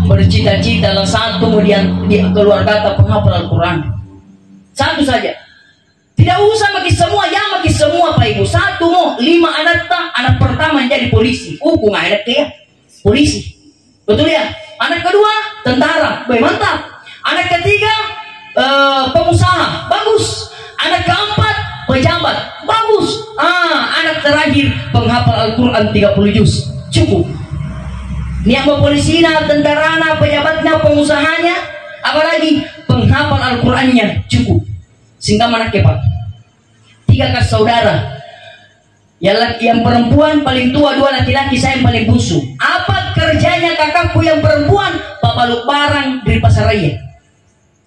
bercita-cita lah satu kemudian di keluarga atau penghafal Al-Quran. Satu saja. Tidak usah bagi semua, ya bagi semua Pak Ibu. Satu mau 5 anak tak, anak pertama jadi polisi. Hukum anak ya polisi. Betul ya? Anak kedua tentara, mantap. Anak ketiga pengusaha, bagus. Anak keempat pejabat, bagus. Anak terakhir penghafal Al-Quran 30 juz, cukup. Niat polisinya, tentaranya, pejabatnya, pengusahanya, apalagi penghafal Al-Qurannya cukup. Sehingga mana Pak? 3 saudara. Yang perempuan paling tua, 2 laki-laki, saya yang paling bungsu. Apa kerjanya kakakku yang perempuan? Babaluk barang dari pasar raya.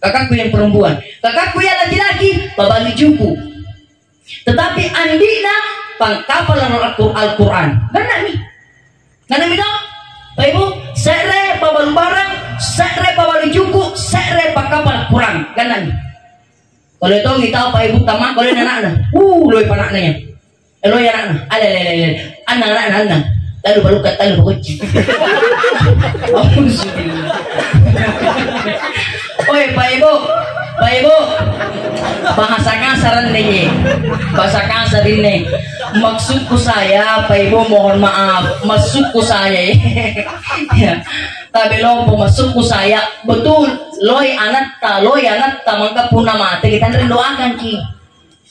Kakakku yang perempuan. Kakakku yang laki-laki babaluk juku. Tetapi andina pangkapal Al-Quran. Benar nih. Karena minum, Pak Ibu, sekre babaluk barang, sekre babaluk juku, sekre pangkapal Al-Quran. Benar nih. Kalau itu kita Pak Ibu tamak, kalau anak-anak, loy panaknya. Loy anak-anak, anak-anak, lalu baru kata lalu kunci. Oi Pak Ibu, bahasa kasar nih, bahasa kasar ini. Maksudku saya, Pak Ibu mohon maaf, maksudku saya, ya. Tapi lompo maksudku saya, betul. Loy anak ta mangka puna mati kita doakan ki.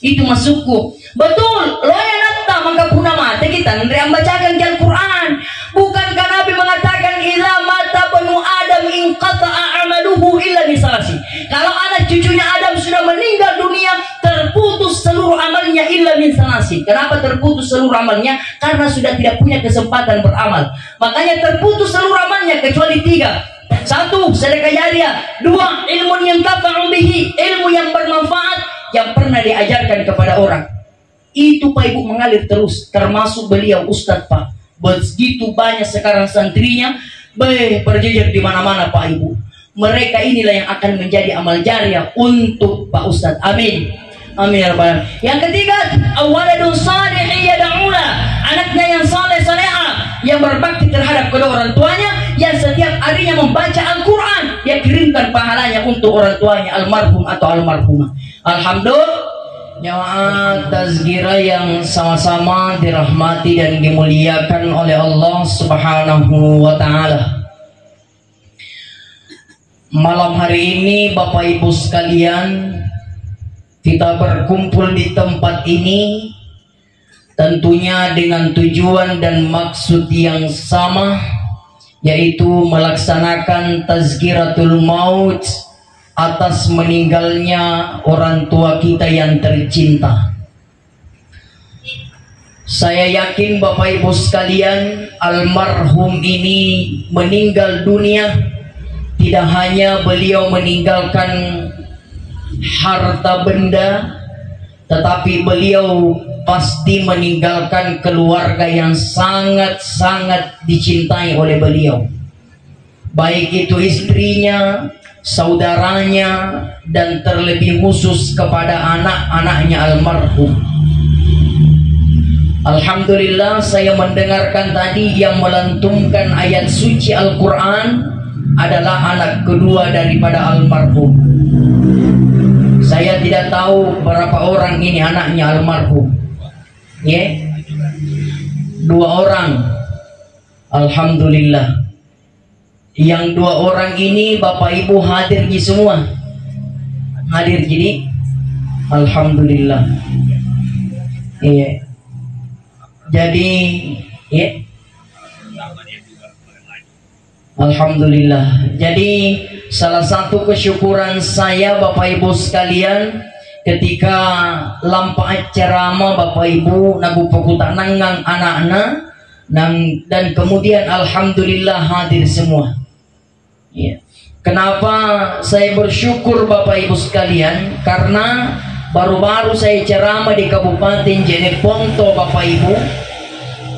Itu masukku. Betul. Loy anak ta mangka puna mati kita bacakan Al-Quran. Bukankah Nabi mengatakan idza mata banu Adam inqata'a amaluhu illa bisalasi. Kalau anak cucunya Adam sudah meninggal dunia, terputus seluruh amalnya illa bisalasi. Kenapa terputus seluruh amalnya? Karena sudah tidak punya kesempatan beramal. Makanya terputus seluruh amalnya kecuali 3. 1. Sedekah jariah. 2. Ilmu yang tafa'u bihi, ilmu yang bermanfaat yang pernah diajarkan kepada orang. Itu Pak Ibu mengalir terus, termasuk beliau Ustadz Pak. Begitu banyak sekarang santrinya berjejer di mana-mana Pak Ibu. Mereka inilah yang akan menjadi amal jariah untuk Pak Ustadz. Amin. Amin ya rabbal alamin. Yang ketiga, awaladun salih yad'ula, anaknya yang saleh salehah, yang berbakti terhadap kedua orang tuanya, yang setiap harinya membaca Al-Quran, dia kirimkan pahalanya untuk orang tuanya almarhum atau almarhumah. Alhamdulillah. Jamaah tazkirah yang sama-sama dirahmati dan dimuliakan oleh Allah Subhanahu wa ta'ala. Malam hari ini Bapak Ibu sekalian, kita berkumpul di tempat ini tentunya dengan tujuan dan maksud yang sama, yaitu melaksanakan tazkiratul maut atas meninggalnya orang tua kita yang tercinta. Saya yakin Bapak Ibu sekalian, almarhum ini meninggal dunia, tidak hanya beliau meninggalkan harta benda, tetapi beliau pasti meninggalkan keluarga yang sangat-sangat dicintai oleh beliau, baik itu istrinya, saudaranya, dan terlebih khusus kepada anak-anaknya almarhum. Alhamdulillah, saya mendengarkan tadi yang melantunkan ayat suci Al-Quran adalah anak kedua daripada almarhum. Saya tidak tahu berapa orang ini anaknya almarhum. Ya, 2 orang. Alhamdulillah. Yang 2 orang ini Bapak Ibu hadir di semua. Hadir jadi alhamdulillah. Iya. Jadi ya. Alhamdulillah. Jadi salah satu kesyukuran saya Bapak Ibu sekalian, ketika lampai ceramah Bapak Ibu nagu pokuta nangang anak-anak dan kemudian alhamdulillah hadir semua. Ya. Kenapa saya bersyukur Bapak Ibu sekalian? Karena baru-baru saya ceramah di Kabupaten Jeneponto Bapak Ibu,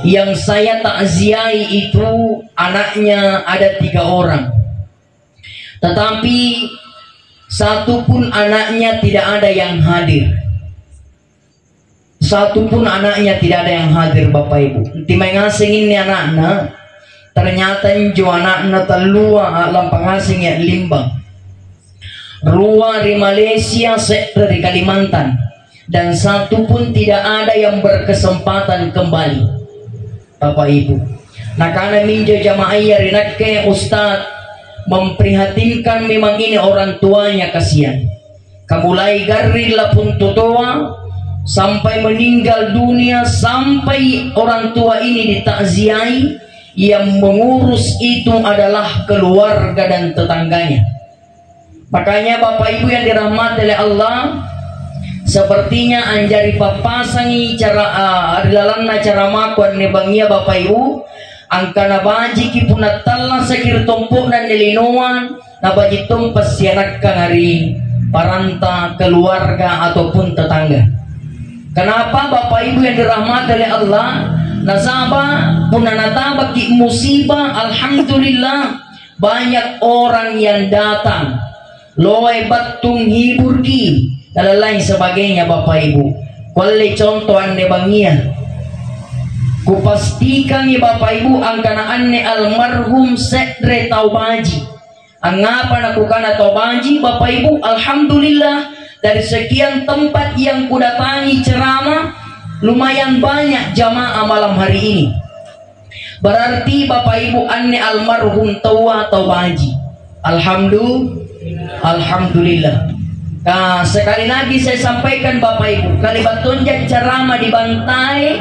yang saya takziahi itu anaknya ada 3 orang, tetapi satu pun anaknya tidak ada yang hadir. Satu pun anaknya tidak ada yang hadir Bapak Ibu. Timai ngasing ini anak-anak Ternyata njo anak na talua alam pangasing ya limbang. Dua di Malaysia, satu di Kalimantan, dan satu pun tidak ada yang berkesempatan kembali. Bapak Ibu, nah karena minjo jamaah yarinak ke Ustaz memprihatinkan, memang ini orang tuanya kasihan. Kamulai garila pun tutoa sampai meninggal dunia, sampai orang tua ini ditakziai. Yang mengurus itu adalah keluarga dan tetangganya. Makanya Bapak Ibu yang dirahmati oleh Allah, sepertinya anjari papasangi cara adalah cara makuan nebangia Bapak Ibu angkana baji ki punatalla sakir tompok dan nilinoan na baji tumpas sianak kangari paranta keluarga ataupun tetangga. Kenapa Bapak Ibu yang dirahmati oleh Allah? Nasaba punanata bagi musibah, alhamdulillah banyak orang yang datang loe batung hibur ki dan lain sebagainya. Bapak Ibu, kalau contoh ane bangia kupastikan ya Bapak Ibu angkana ane almarhum Sedre Taubaji angapa nakukana Taubaji. Bapak Ibu, alhamdulillah dari sekian tempat yang kudatangi ceramah lumayan banyak jamaah malam hari ini. Berarti Bapak Ibu ane almarhum Tawa Taubaji. Alhamdulillah. Nah, sekali lagi saya sampaikan Bapak Ibu, kali batonjak ceramah di Bantai,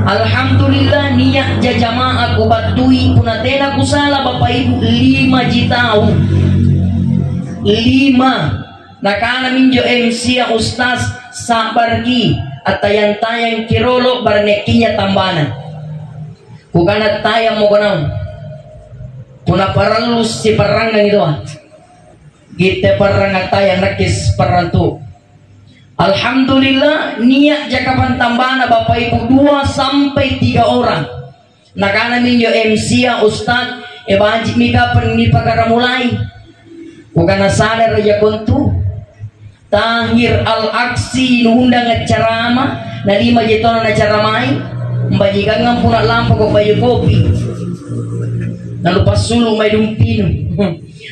alhamdulillah niat jamaah aku batui punatena ku salah Bapak Ibu 5 jitau 5. Nah karena minjo MC ya Ustaz sabargi atayang-tayang kirolo barnekinya tambanan bukan tayang mo kanang kuna paralus si parangan itu kita parangan tayang nakis parantu. Alhamdulillah niat jakapan tambahan Bapak Ibu 2 sampai 3 orang. Nah karena minjo MC ya Ustaz banjik mika pagara mulai bukan sadar aja kontu Tahir Al-Aksi nuundang ceramah na 5 jetona na ceramai mbajikan ngampuna lampu kok bayu kopi na lupa sulu may dumpino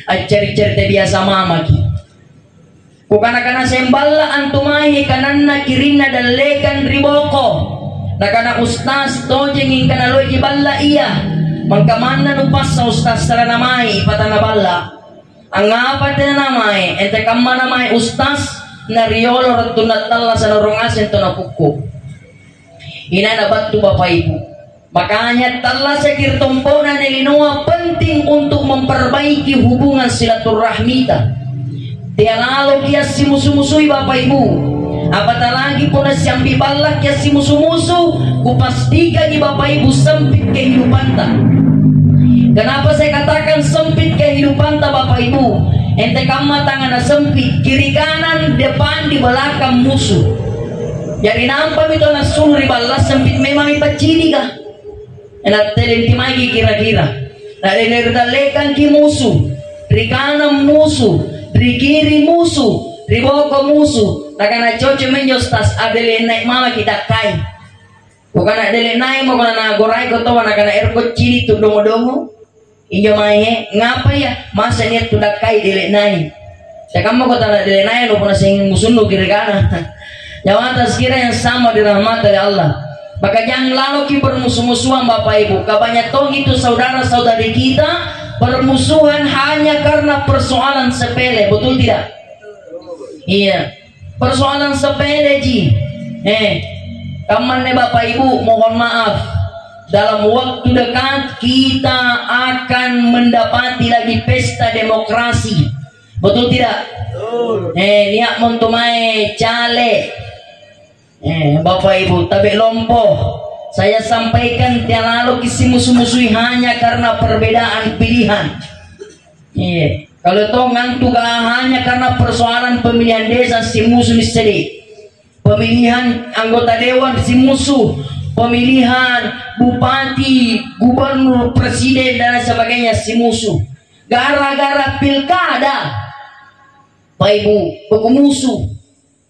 cari-cari biasa mama ki kukana-kana sembala antumahi kananna kirina dan lekan riboko nakana Ustaz tojeng ingkana loji balla iya mangkamana nupas sa Ustaz saranamai patana balla ang apa din namay ente kamma namay Ustaz na riolo ratunat talla sa narongasin to na puko inanabat to Bapak Ibu. Makanya talla sa kirtompo na nilinoa penting untuk memperbaiki hubungan silaturahmita tialalo kia si musuh-musuhi Bapak Ibu apalagi pun siyang bibalak kia si musuh-musuh kupastikan ni Bapak Ibu sempit kehidupan ta. Kenapa saya katakan sempit kehidupan ta Bapak Ibu? Ente kama tangan na sempit, kiri kanan, depan, di belakang musuh. Jadi nampak itu na suruh balas sempit memang ipacini kah? Enak telenti lagi kira-kira. Dari nerdalekan ki musuh, di kanan musuh, di kiri musuh, di bawah musuh. Nakana cocok menjostas adele naik mama kita kai. Bukan adele naik mau kana gorai ko tawa nakana erko cili tu dongo-dongo. Injo mae ngapa ya masa niat tudak kai dele nai Sekarang kota dele nai lo puna sing musuh kiri kanan jawatan sekira yang sama dirahmati oleh Allah. Maka jangan lalu ki bermusuh-musuhan Bapak Ibu. Kabanyak tong itu saudara-saudari kita bermusuhan hanya karena persoalan sepele, betul tidak? Iya, persoalan sepele ji. Kaman Bapak Ibu mohon maaf. Dalam waktu dekat kita akan mendapati lagi pesta demokrasi, betul tidak? Niat montumai cale, Bapak Ibu tapi lompoh. Saya sampaikan tiang lalu kisi musuh-musuhi hanya karena perbedaan pilihan. Kalau toh ngantuk hanya karena persoalan pemilihan desa si musuh sedih, pemilihan anggota dewan si musuh, pemilihan bupati, gubernur, presiden dan sebagainya si musuh. Gara-gara pilkada, Pak Ibu, buku musuh.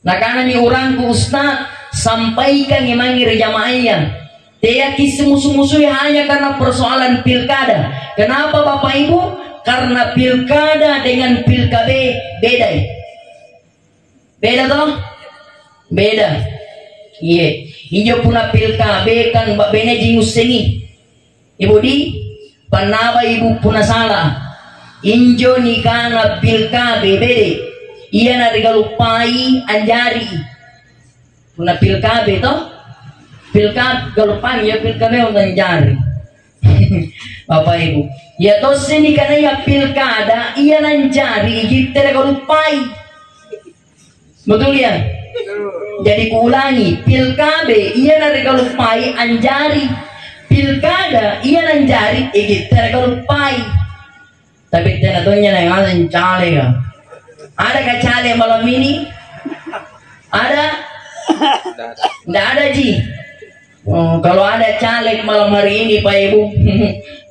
Nah karena ini orangku Ustaz sampaikan yang manggil jamaahnya. Dia musuh-musuhi hanya karena persoalan pilkada. Kenapa Bapak Ibu? Karena pilkada dengan pilkade beda. Beda toh? Beda. Iya. Injo puna pilkade kan Mbak Bene jingus sengi. Ibu di panaba ibu puna salah. Injo nikana pilkade bede. Iya na regalupai anjari. Puna pilkade toh? Pilkada galupan ya pilkada untuk jari. Bapak Ibu ya tos ini karena ya pilkada iya nanjari kita galupai, betul ya? Jadi kuulangi, pilkada iya na galupai anjari, pilkada iya nanjari kita galupai. Tapi tenatunya yang ada cale ya, ada kacale malam ini? Ada? Tidak ada ji. Oh, kalau ada caleg malam hari ini Pak Ibu,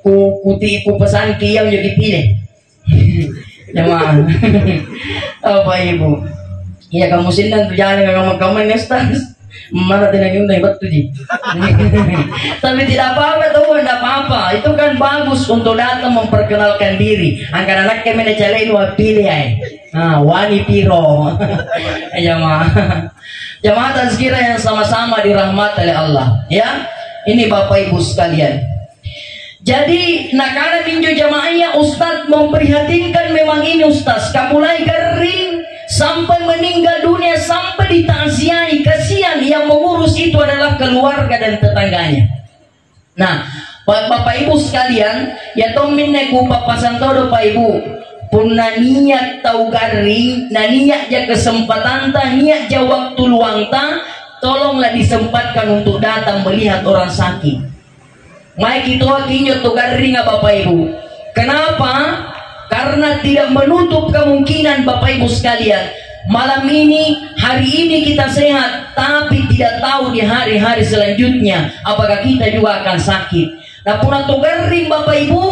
ku pesan kiam jadi pilih. Jemaah. Oh Pak Ibu. Iya kamu sindang tuh jalan kamu nestas. Mana tidak nyundang betul ji. Tapi tidak apa-apa tuh, tidak apa-apa. Itu kan bagus untuk datang memperkenalkan diri. Angkat anak kami nak caleg itu pilih ay. Wani piro. Jemaah. Jamaah tazkirah yang sama-sama dirahmati oleh Allah, ya. Ini Bapak Ibu sekalian. Jadi nakala minjo jamaahnya Ustadz memprihatinkan memang ini Ustadz. Mulai kering sampai meninggal dunia sampai ditakziahi. Kasihan yang mengurus itu adalah keluarga dan tetangganya. Nah, Bapak Ibu sekalian, ya tominne ku papasan todo Pak Ibu. Punna niat tau garing, na niat ja kesempatan ta, niat ja waktu luang ta, tolonglah disempatkan untuk datang melihat orang sakit. Mai kita kinyo tau garing Bapak Ibu. Kenapa? Karena tidak menutup kemungkinan Bapak Ibu sekalian. Malam ini, hari ini kita sehat, tapi tidak tahu di hari-hari selanjutnya apakah kita juga akan sakit. Nah punna tau garing Bapak Ibu,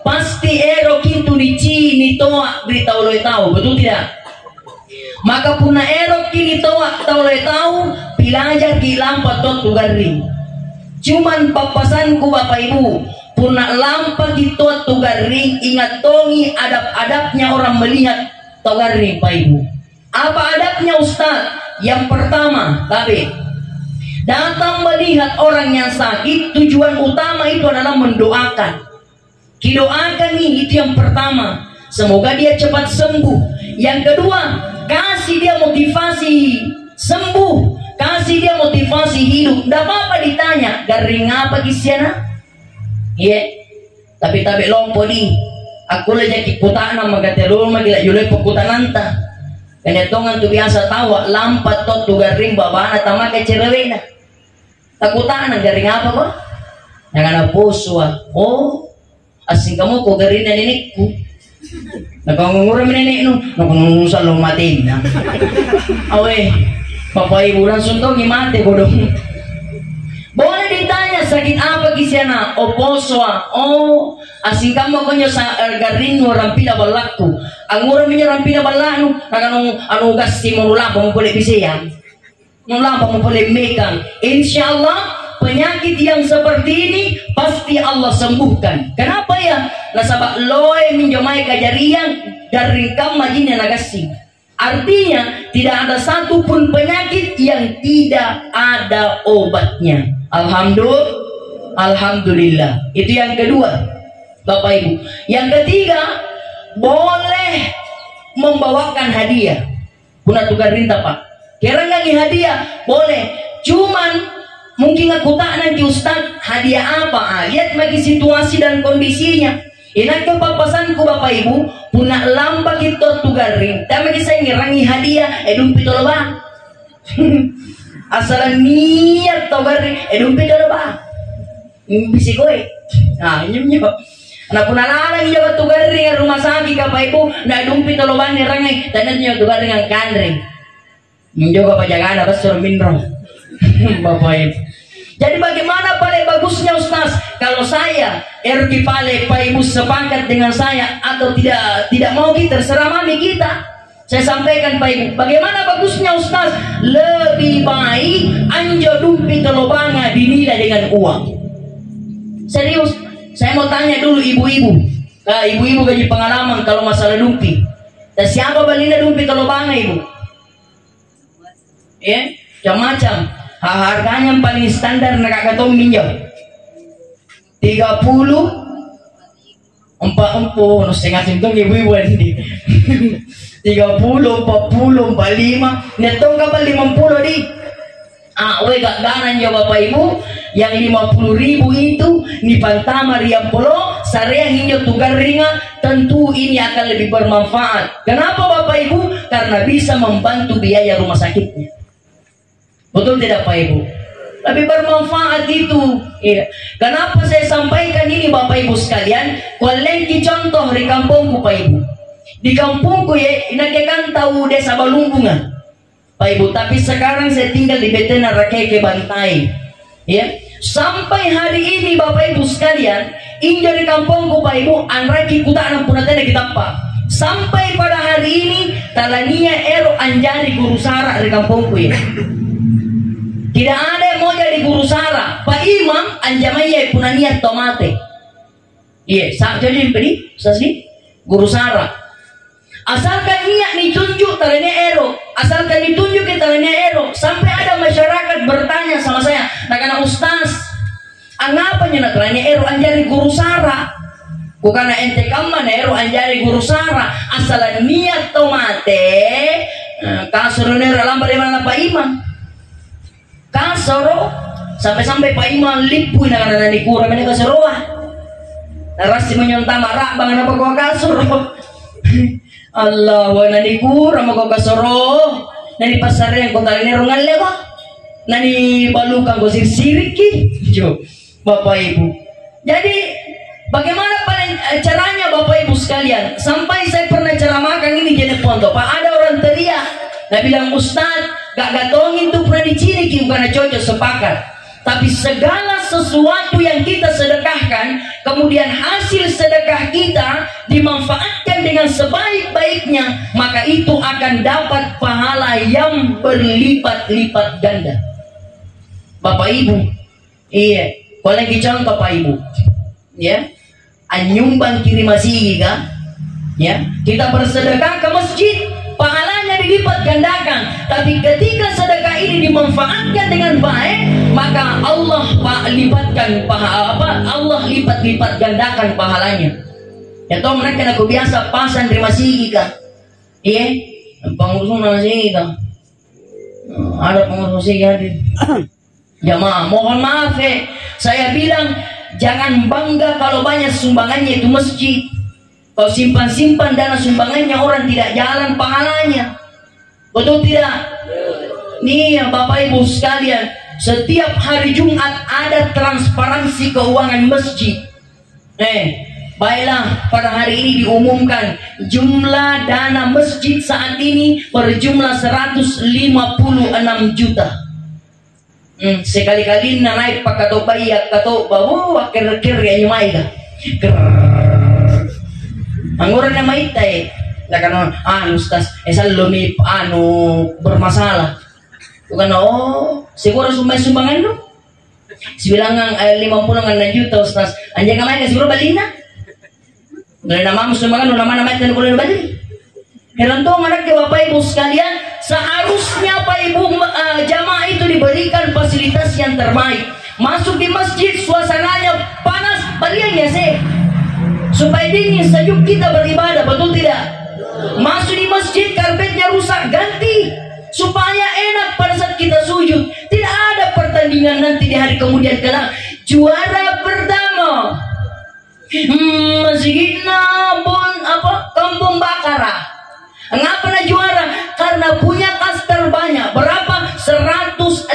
pasti ero kintu ni toa beritahu lo tahu, betul tidak? Maka puna ero kini toa tahu lo tahu pilajar kilampa tot tugaring. Cuman papasanku Bapak Ibu, puna lampa kita tugaring, ingat tongi adab-adabnya orang melihat tugaring Pak Ibu. Apa adabnya Ustaz? Yang pertama, tapi datang melihat orang yang sakit, tujuan utama itu adalah mendoakan. Didoakan nih, itu yang pertama, semoga dia cepat sembuh. Yang kedua, kasih dia motivasi sembuh, kasih dia motivasi hidup. Tidak apa-apa ditanya garing apa kisiana, iya. Tapi lompo di aku aja kiputana magatelul magila julai pekutananta. Kanya tongan tu biasa tawa lampat tot tu garing babana tama ke cerewena. Takutana garing apa ba? Nangana poswa. Oh, asing kamu ko garin na nenekku. Nakangungura nenek no, nakangungusal lo matin na. Awe, Bapak Ibu langsung to ngimate bodong. Boleh ditanya sakit apa kisiana? O poswa. Oh, asing kamu konyo sa garin no rampina balakku. Ang ura minyo rampina balano, nakanong anu gasti mo lang mo boleh bisaya. Mo lang mo boleh mekang. Insyaallah penyakit yang seperti ini pasti Allah sembuhkan. Kenapa ya? Nasabak loe minjomai kajarian garing kam majinnya nagasi. Artinya tidak ada satupun penyakit yang tidak ada obatnya. Alhamdulillah. Itu yang kedua, Bapak Ibu. Yang ketiga, boleh membawakan hadiah. Puna tugarinta Pak. Kira ngangi hadiah boleh. Cuman mungkin aku tak nanti Ustaz hadiah apa? Lihat bagi situasi dan kondisinya. Inak kepapasanku Bapak Ibu, puna lamba kita tugaring. Tapi saya ngirangi hadiah, dumpit loba. Asalan niat tugaring, dumpit loba. Bisi gue. Nah, nyum. Nah puna lalang jaga tugaring rumah sakit Bapak Ibu, na dumpit loba nirangi, tananya tugaring ang kandring. Menjaga penjagaan apa suruh minro. Bapak Ibu. Jadi bagaimana paling bagusnya Ustaz kalau saya RT Pale Pak Ibu sepakat dengan saya atau tidak mau kita terserah mami kita. Saya sampaikan Pak Ibu, bagaimana bagusnya Ustaz? Lebih baik anjo dumpi kelobanga dinilai dengan uang. Serius. Saya mau tanya dulu ibu-ibu. Ibu-ibu gaji pengalaman kalau masalah dumpi. Dan siapa balina dumpi kalau bangga ibu? Ya, macam-macam. Harganya yang paling standar nak katong minjam 30 40 setengah centong ibu-ibu ini 30 40 45 netong kapal 50 di we gak ganan ya bapak ibu yang 50.000 itu ni pantama riang polo sarea ninyo tugar ringa, tentu ini akan lebih bermanfaat. Kenapa bapak ibu? Karena bisa membantu biaya rumah sakitnya. Betul tidak Pak Ibu? Lebih bermanfaat itu. Iya. Kenapa saya sampaikan ini Bapak Ibu sekalian? Kolengki contoh di kampungku Pak Ibu. Di kampungku ya, inakekan tahu desa Balunggungan Pak Ibu. Tapi sekarang saya tinggal di Betena Rakeke Bantai. Ya. Sampai hari ini Bapak Ibu sekalian, injo di kampungku Pak Ibu, anraki kutaan punatena kita Pak. Sampai pada hari ini, talania ero anjari guru sara di kampungku ya. Tidak ada yang mau jadi guru sara. Pak Imam anjamaya punania tomate. Iya, jadi beri sasi guru sara. Asalkan niat ditunjuk talanya ero, asalkan ditunjuk ke talanya ero, sampai ada masyarakat bertanya sama saya, nak kena ustaz, angapanya nak talanya ero anjari guru sara? Bukan ente kamman ero anjari guru sara, asalan niat tomate. Kasur nero lambar di mana Pak Imam? Kasoro sampai Pak Imam lipu na kana ni kura mena kasoroa. Narasi menyonta marak bangan apa kau kasoro. Allah wa nani kura mo kau kasoro. Nani pasare ko tali ni rongal lewa. Nani balukan ko siriki. Jo Bapak Ibu. Jadi bagaimana caranya Bapak Ibu sekalian? Sampai saya pernah ceramahkan ini jadi pondok. Pak ada orang teriak. Nah bilang Ustaz, gak gatongin tuh pernah diciniki bukan cocok sepakat. Tapi segala sesuatu yang kita sedekahkan, kemudian hasil sedekah kita dimanfaatkan dengan sebaik-baiknya, maka itu akan dapat pahala yang berlipat-lipat ganda. Bapak Ibu, iya, kalau lagi contoh Pak Ibu, ya, anyumbang kirim masih kan, ya, kita bersedekah ke masjid. Pahalanya dilipat gandakan. Tapi ketika sedekah ini dimanfaatkan dengan baik, maka Allah lipatkan Allah lipat-lipat gandakan pahalanya. Ya toh mereka aku biasa pasan terima kasih kan. Iya, pengurus nasi kan. Ada pengurus sih hadir. Jamaah, mohon maaf saya bilang jangan bangga kalau banyak sumbangannya itu masjid. Kalau simpan-simpan dana sumbangannya orang tidak jalan pahalanya. Betul tidak? Nih ya Bapak Ibu sekalian, setiap hari Jumat ada transparansi keuangan masjid. Baiklah pada hari ini diumumkan jumlah dana masjid saat ini berjumlah 156 juta. Sekali-kali naik pak kato bayak kato bawa kir-kir ya nyumai dah. Angguran na maitay na kanon Ustaz lumi bermasalah bukan siguro sumbangan lo sibilangan 56 juta Ustaz anjay kamay ka siguro balina na namang sumbangan naman na maitay na kulo na bali herantong anak ke Bapak Ibu sekalian seharusnya Pak Ibu jamaah itu diberikan fasilitas yang terbaik. Masuk di masjid suasananya panas baliannya sih supaya dingin sejuk kita beribadah, betul tidak? Masuk di masjid karpetnya rusak, ganti supaya enak pada saat kita sujud. Tidak ada pertandingan nanti di hari kemudian kelak. Juara pertama masjidna Kampung Bakara. Ngapa na juara? Karena punya kas terbanyak. Berapa? 156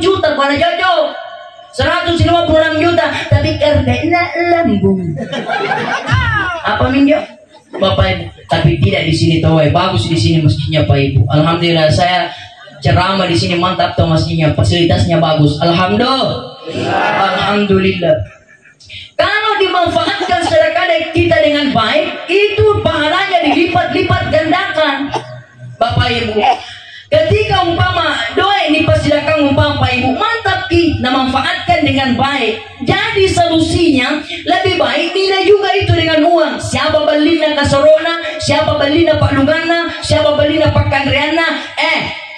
juta pada Jojo. 156 juta, tapi karena lambung. Apa minjo? Bapak Ibu, tapi tidak di sini toh, bagus di sini masjidnya Pak Ibu. Alhamdulillah saya ceramah di sini mantap toh masjidnya, fasilitasnya bagus. Alhamdulillah. Kalau dimanfaatkan sedekah kita dengan baik, itu pahalanya dilipat-lipat gandakan. Bapak Ibu, ketika umpama doa ini persilakan orang Bapak Ibu mantap ki, nah manfaatkan dengan baik. Jadi solusinya lebih baik nilai juga itu dengan uang. Siapa balina kasorona, siapa balina pak lugana, siapa balina pak kandriana.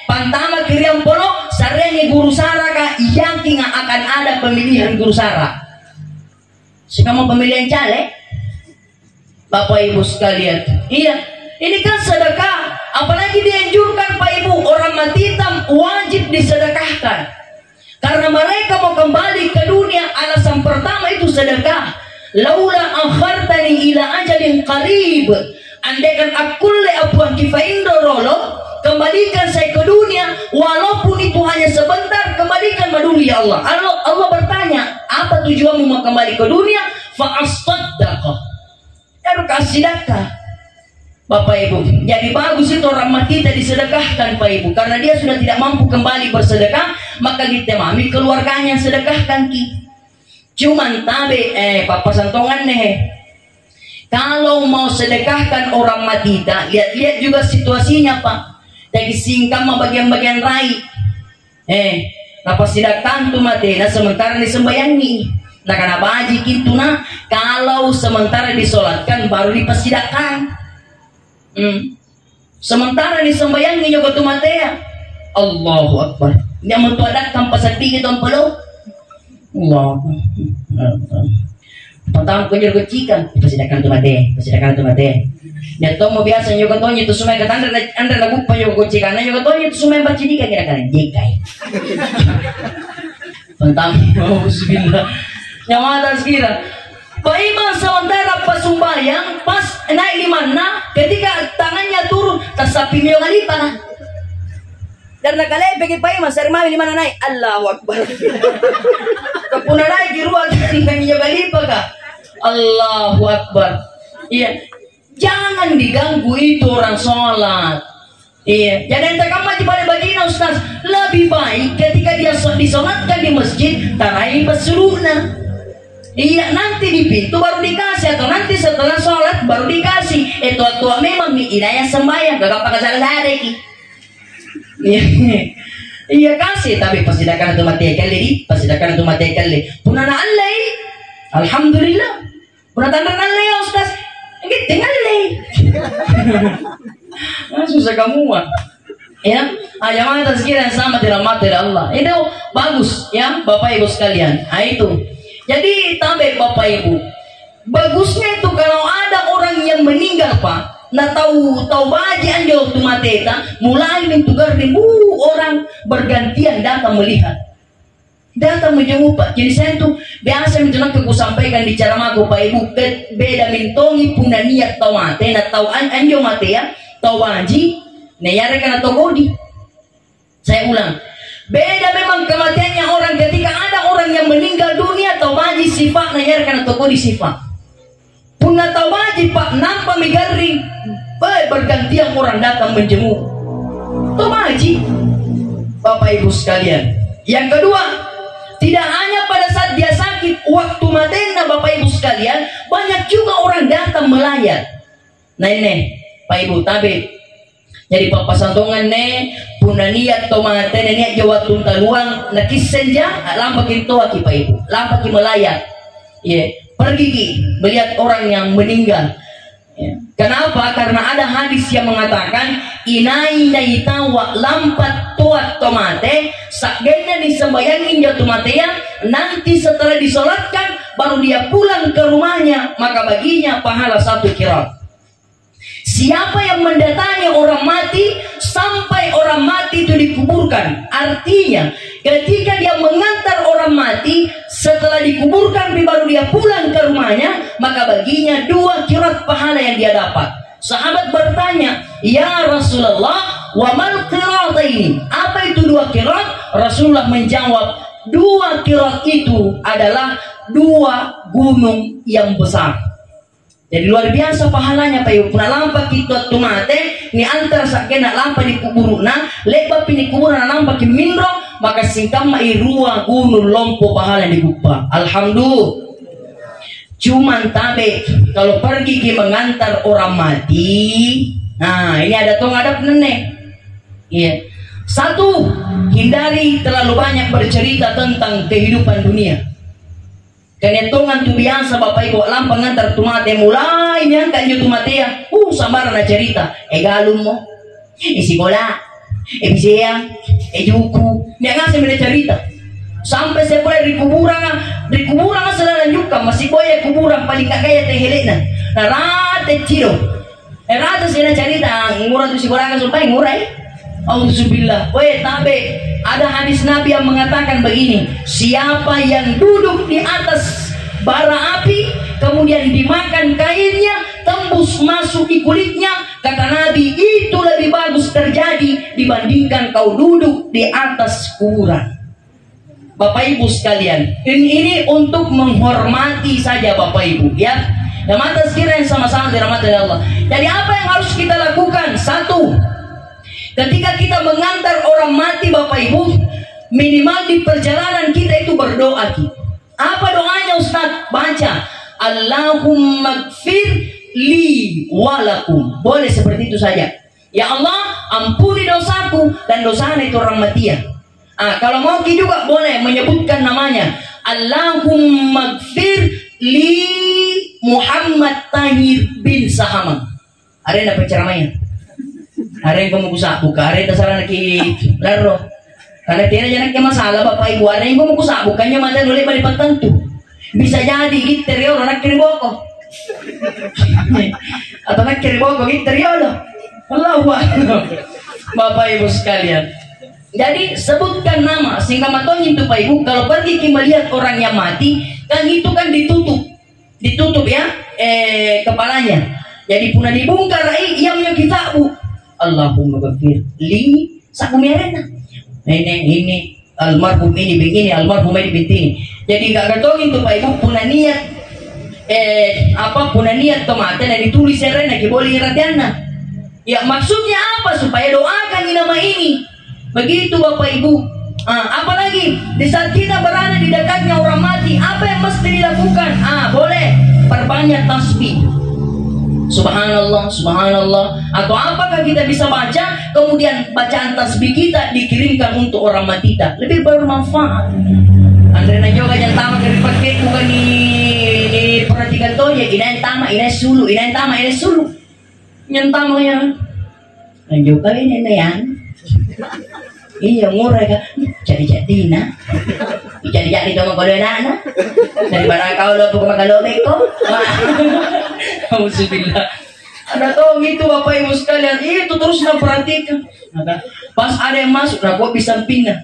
Pantama kiriam polo sarengi guru sara ka yakin akan ada pemilihan guru sara. Sekarang pemilihan caleg, Bapak Ibu sekalian. Iya, ini kan sedekah. Apalagi dianjurkan Pak Ibu, orang mati hitam wajib disedekahkan. Karena mereka mau kembali ke dunia, alasan pertama itu sedekah. Laula akhartani ila ajalin qarib. Andaikan aku le apuan kifaindo rolo, kembalikan saya ke dunia, walaupun itu hanya sebentar, kembalikan madulu ya Allah. Allah bertanya, apa tujuanmu mau kembali ke dunia? Fa astaddaqah. Lalu kasih sedekah. Bapak Ibu, jadi bagus itu orang mati tadi disedekahkan Pak Ibu, karena dia sudah tidak mampu kembali bersedekah, maka ditemani keluarganya sedekahkan ki. Cuman tabe Papa Santongan nih, kalau mau sedekahkan orang mati, lihat-lihat juga situasinya Pak. Jadi singkam bagian-bagian rai, napa sedekahkan tuh mati, nah sementara disembayangi. Nah karena baji gitu nah, kalau sementara disolatkan baru dipersidakkan. Sementara disembayangi juga tu matea. Allahu Akbar. Dia mentuadakan pasal tinggi tuan pelo. Allah. Pertama kejar kecikan. Persidakan tu mate. Persidakan tu mate. Dia tu mau biasa juga tu itu semua kata anda lagu pa juga kecikan. Juga tu itu semua baca dika kira-kira jekai. Pertama. Oh bismillah. Yang ada sekira. Pak Imam sementara pas sumbayang, pas naik di mana, ketika tangannya turun, tersapi mio ngalipa. Dan nakale pergi Pak Imam serma di mana naik, Allahu Akbar. Kapuna naik di ruang dengan mio ngalipa ka. Allahu Akbar. Iya, jangan diganggu itu orang sholat. Iya, jadi ente kamu di pada bagina Ustaz, lebih baik ketika dia disolatkan di masjid, tarai pesuluna. Iya, nanti di pintu baru dikasih, atau nanti setelah sholat baru dikasih. Tua-tua memang inaya sembahyang, gak pakai salah ki. Iya kasih, tapi pasidakan itu mati kali, pasidakan itu mati kali. Punana Allah ini, alhamdulillah. Punana Allah ya Ustaz, ini tinggal leh. Susah kamu mah. Ya, jamaah tazkirah yang sama dirahmati Allah. Itu bagus ya, Bapak Ibu sekalian. Nah itu. Jadi tambah Bapak Ibu, bagusnya itu kalau ada orang yang meninggal Pak, nah tahu baji anjol tu mateta, mulai mentugar ribu orang bergantian datang melihat, datang menjenguk Pak. Jadi saya tuh biasa menjenak aku sampaikan di cara aku Pak Ibu, beda mintongi punya niat tahu mate, nah tahu anjol mate ya, tahu baji, nah yare kana togodi. Saya ulang. Beda memang kematiannya orang ketika ada orang yang meninggal dunia atau baji sifat nayar karena toko di sifat. Punah tahu baji Pak nampak migari bergantian orang datang menjenguk. Tahu baji Bapak Ibu sekalian. Yang kedua, tidak hanya pada saat dia sakit, waktu matena Bapak Ibu sekalian, banyak juga orang datang melayat. Nah ini Pak Ibu tabe. Jadi Papa Santongan ne puna niat tomate niat Jawa tuntaluang nakis senja lampak itu aki Pak Ibu lampak melayat pergi melihat orang yang meninggal. Kenapa? Karena ada hadis yang mengatakan inai tawa lampat tuat tomate sakgena disembayangin ya tomate ya, nanti setelah disolatkan baru dia pulang ke rumahnya, maka baginya pahala 1 qiraat. Siapa yang mendatangi orang mati sampai orang mati itu dikuburkan, artinya ketika dia mengantar orang mati setelah dikuburkan baru dia pulang ke rumahnya, maka baginya 2 qiraat pahala yang dia dapat. Sahabat bertanya, ya Rasulullah, wa mal qiraataini? Apa itu 2 qiraat? Rasulullah menjawab, 2 qiraat itu adalah 2 gunung yang besar. Jadi luar biasa pahalanya Pak Ibu. Puna lampak kita tumate ni antar sakena lampak di kuburuna, lebat pini kuburuna lampak ki mindro, maka singkam mai rua gunung lompo pahala di bupa. Alhamdulillah. Cuman tabe kalau pergi ki mengantar orang mati, nah ini ada tong adab nenek. Iya. Satu, hindari terlalu banyak bercerita tentang kehidupan dunia. Kenentongan tu biasa Bapak Ibu alam pengantar tu mate mulai nyangka nyo tu mate ya. Sambar na cerita. Galum mo. Sikola. Bisaya. Juku. Dia ngasih mereka cerita. Sampai saya mulai di kuburan selalu juga masih boya kuburan paling kaya teh helena. Rate ciro. Rate sih cerita ngurang tu sikola kan supaya ngurai. Auzubillah. Tabe ada hadis Nabi yang mengatakan begini, siapa yang duduk di atas bara api kemudian dimakan kainnya tembus masuk di kulitnya, kata Nabi itu lebih bagus terjadi dibandingkan kau duduk di atas kuburan. Bapak Ibu sekalian, ini untuk menghormati saja Bapak Ibu ya. Dan mata sekiranya sama-sama dirahmati Allah. Jadi apa yang harus kita lakukan? Satu, ketika kita mengantar orang mati Bapak Ibu, minimal di perjalanan kita itu berdoa. Apa doanya Ustaz? Baca Allahumma gfir li walakum. Boleh seperti itu saja. Ya Allah, ampuni dosaku dan dosanya itu orang matian. Kalau mau juga boleh menyebutkan namanya. Allahumma gfir li Muhammad Tahir bin Sahamang. Ada yang dapat ceramahnya? Ada yang kamu kusabu ka, ada yang tasaran laro. Karena tidak jangan masalah Bapak Ibu, ada yang kamu kusabu kanya mata nulit balik tertentu. Bisa jadi interior anak kiri boko. Atau anak kiri boko interior loh. Allahu Akbar. Bapak Ibu sekalian. Jadi sebutkan nama sehingga matanya itu Bapak Ibu kalau pergi melihat orang yang mati kan itu kan ditutup ya kepalanya. Jadi punah dibongkar ia punya kitabu. Allahumma ghafir li sakumerena. Ini almarhum ini begini, almarhum ini begini. Jadi enggak ketongin tuh Pak Ibu punah niat punah niat kematian yang ditulis serena ki boleh iratianna. Ya maksudnya apa? Supaya doakan nama ini. Begitu Bapak Ibu. Apalagi di saat kita berada di dekatnya orang mati, apa yang mesti dilakukan? Boleh perbanyak tasbih. Subhanallah, subhanallah. Atau apakah kita bisa baca kemudian bacaan tasbih kita dikirimkan untuk orang mati kita lebih bermanfaat. Andre na juga yang tama dari pakai bukan di perhatikan tuh ya ini tama ini sulu yang tama ya juga ini yang iya murah kan jadi na jadi dong kalau anak daripada kau lo bukan kalau beko. Alhamdulillah. Ada tuh gitu Bapak Ibu sekalian itu terus perhatikan. Pas ada yang masuk, kok bisa pindah.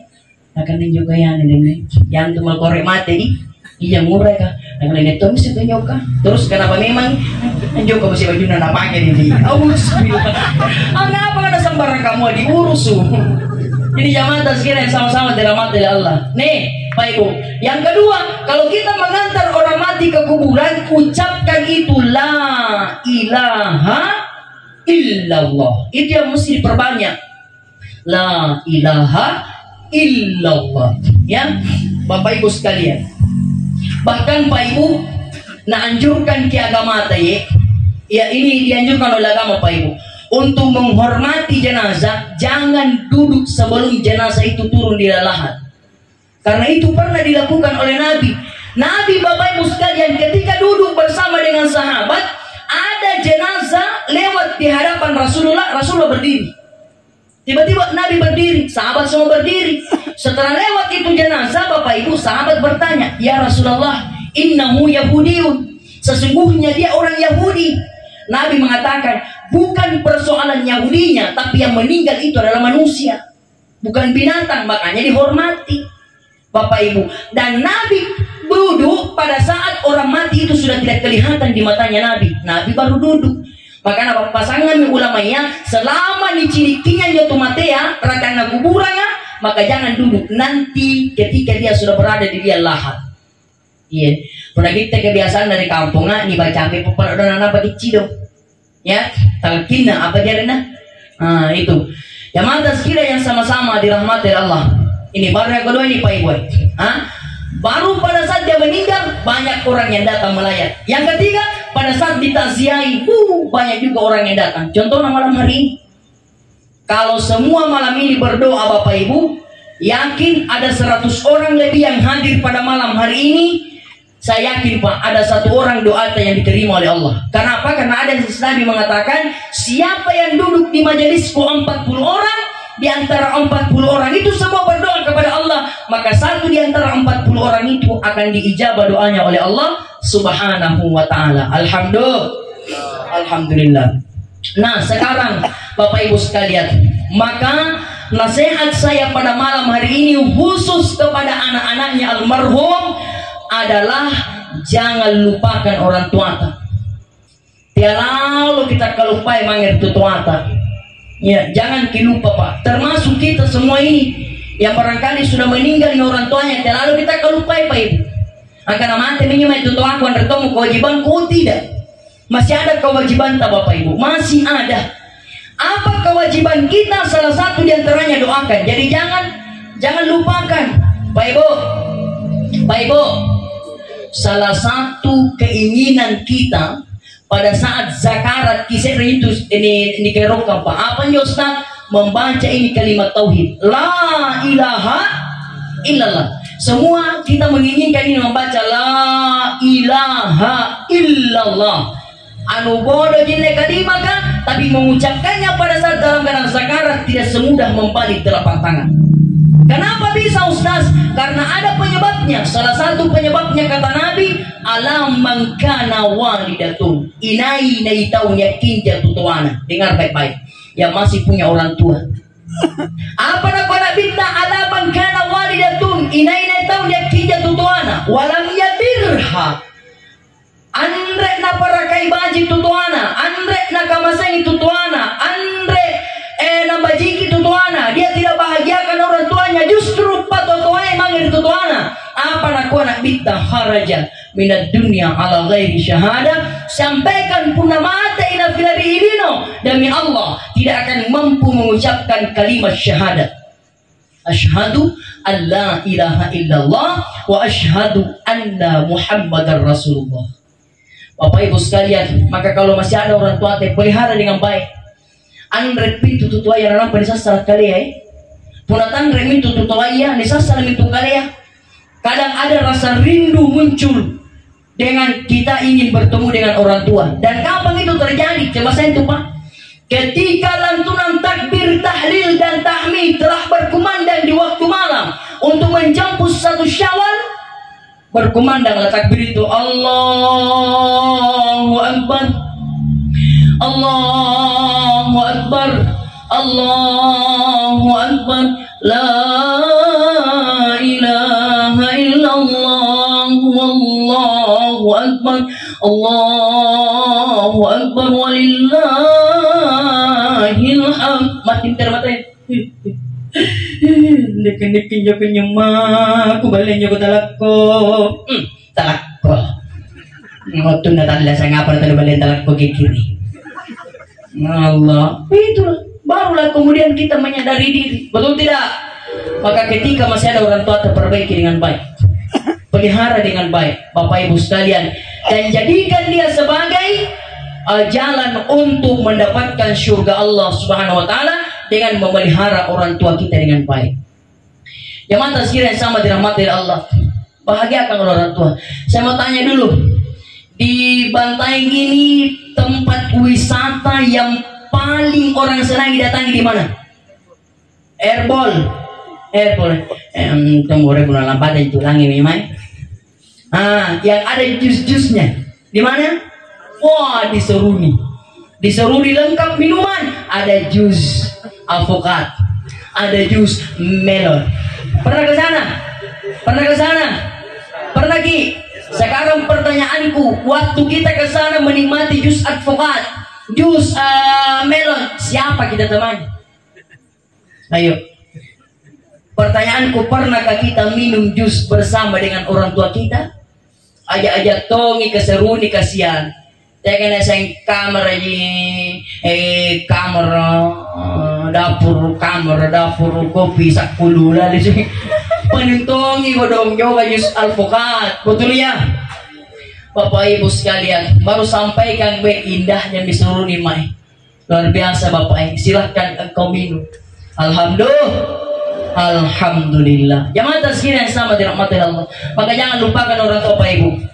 Akan juga yang cuma korek mati di iya murah kan. Akan itu mesti tunjukkan. Terus kenapa memang juga mesti baju nana pakai ini. Alhamdulillah. Apa ada sembarang kamu diurus Ini jamaah sekalian sama-sama dirahmati Allah. Nih, Pak Ibu. Yang kedua, kalau kita mengantar orang mati ke kuburan, ucapkan itu la ilaha illallah. Itu yang mesti diperbanyak. La ilaha illallah. Ya, Bapak Ibu sekalian. Bahkan Pak Ibu, anjurkan ke agama tadi. Ya, ini dianjurkan oleh agama Pak Ibu. Untuk menghormati jenazah, jangan duduk sebelum jenazah itu turun di lahat. Karena itu pernah dilakukan oleh Nabi. Nabi Bapak Ibu sekalian ketika duduk bersama dengan sahabat, ada jenazah lewat di hadapan Rasulullah berdiri. Tiba-tiba Nabi berdiri, sahabat semua berdiri. Setelah lewat itu jenazah, Bapak Ibu sahabat bertanya, "Ya Rasulullah, innahu Yahudiyun." Sesungguhnya dia orang Yahudi. Nabi mengatakan, bukan persoalan Yahudinya, tapi yang meninggal itu adalah manusia, bukan binatang, makanya dihormati Bapak Ibu. Dan Nabi duduk pada saat orang mati itu sudah tidak kelihatan di matanya Nabi baru duduk. Maka pasangan ulamanya selama dicirikinya jatuh matea rakana kuburan, maka jangan duduk nanti ketika dia sudah berada di dia lahat. Iya, pernah kita kebiasaan dari kampung nih baca apa pernah apa dicido, ya talqina apa dia itu. Ya mata sekira yang sama-sama dirahmati Allah. Ini baru yang kedua ini Pak Ibu. Baru pada saat dia meninggal banyak orang yang datang melayat. Yang ketiga pada saat ditakziahi banyak juga orang yang datang. Contohnya malam hari ini Kalau semua malam ini berdoa Bapak Ibu, yakin ada 100 orang lebih yang hadir pada malam hari ini. Saya yakin Pak, ada 1 orang doa yang diterima oleh Allah. Kenapa? Karena ada Nabi mengatakan, siapa yang duduk di majelisku 40 orang, di antara 40 orang itu semua berdoa kepada Allah, maka satu di antara 40 orang itu akan diijabah doanya oleh Allah Subhanahu wa ta'ala. Alhamdulillah. Nah, sekarang Bapak Ibu sekalian, maka nasihat saya pada malam hari ini khusus kepada anak-anaknya almarhum adalah jangan lupakan orang tua. Tiada kita kalupai mangir tutuata. Ya, jangan lupa Pak. Termasuk kita semua ini yang barangkali sudah meninggal dengan orang tuanya, terlalu kita kalupai Pak Ibu. Akan amate minyak itu aku anda tahu kewajiban kau tidak. Masih ada kewajiban tak Bapak Ibu? Masih ada. Apa kewajiban kita? Salah satu diantaranya doakan. Jadi jangan lupakan Pak Ibu. Pak Ibu, salah satu keinginan kita pada saat zakarat kisah itu ini kerokan Pak. Apa nih Ustaz? Membaca ini kalimat tauhid. La ilaha illallah. Semua kita menginginkan ini membaca la ilaha illallah. Anu bodoh jinne kalimat kan, tapi mengucapkannya pada saat dalam keadaan zakarat tidak semudah membalik telapak tangan. Kenapa bisa Ustaz? Karena ada penyebabnya. Salah satu penyebabnya kata Nabi, alam mangkana walidatun inai naitau yakin jatutuana. Dengar baik-baik, yang masih punya orang tua. Apa nak bintang alam mangkana walidatun inai naitau yakin jatutuana walam yadirha. Andre na parakai baji tutuana, andre na kamasangi tutuana, andre na bajiki tutuana. Dia tidak bahagiakan orang tuanya, justru patotoai mangir tutuana. Apa nakuan nak bintang haraja minat dunia ala ghairi syahada. Sampaikan puna mata ila filari ilino, demi Allah tidak akan mampu mengucapkan kalimat syahadat. Asyhadu an la ilaha illallah wa asyhadu anna Muhammadar Rasulullah. Bapak Ibu sekalian, maka kalau masih ada orang tua pelihara dengan baik. Andre pintu tutua yang nampak disasar kali ya. Punatan remintu tutua ya disasar mintu kali ya. Kadang ada rasa rindu muncul dengan kita ingin bertemu dengan orang tua. Dan kapan itu terjadi? Coba saya itu Pak. Ketika lantunan takbir, tahlil dan tahmid telah berkumandang di waktu malam untuk menjemput 1 Syawal, berkumandanglah takbir itu, Allahu Akbar, Allahu Akbar, Allahu Akbar, la ilaha illallah, wallahu Akbar, Allahu Akbar, walillahil hamd. Makin terbatai. Nekin jo penyema aku balenyo ko talakko. Talakko. Ngotun na tala sa ngapar talo balen talakko ke kiri. Allah. Itu barulah kemudian kita menyadari diri. Betul tidak? Maka ketika masih ada orang tua, terperbaiki dengan baik. Pelihara dengan baik Bapak Ibu sekalian, dan jadikan dia sebagai jalan untuk mendapatkan surga Allah Subhanahu wa taala dengan memelihara orang tua kita dengan baik. Jemaah sekalian sama dirahmati Allah, bahagiakan orang tua. Saya mau tanya dulu, di Bantaeng ini tempat wisata yang paling orang senang didatangi di mana? Airball. Tembore bulan lambat itu langi memang. Yang ada jus-jusnya di mana? Wah, di Seruni. Di Seruni lengkap minuman. Ada jus alpukat, ada jus melon. Pernah ke sana? Pernah Ki? Sekarang pertanyaanku, waktu kita ke sana menikmati jus alpukat, jus melon, siapa kita temani? Ayo. Pertanyaanku, pernahkah kita minum jus bersama dengan orang tua kita? Ajak-ajak tongi ke Seruni kasihan. Saya sayang kamar dapur kopi sakulula di sini. Penuntongi godong juga jus alpukat, betul ya? Bapak Ibu sekalian, baru sampaikan indahnya di Seruni mai. Luar biasa Bapak. Silahkan engkau minum. Alhamdulillah. Jamaah sekalian yang sama dirahmati Allah. Maka jangan lupakan orang tua Bapak Ibu.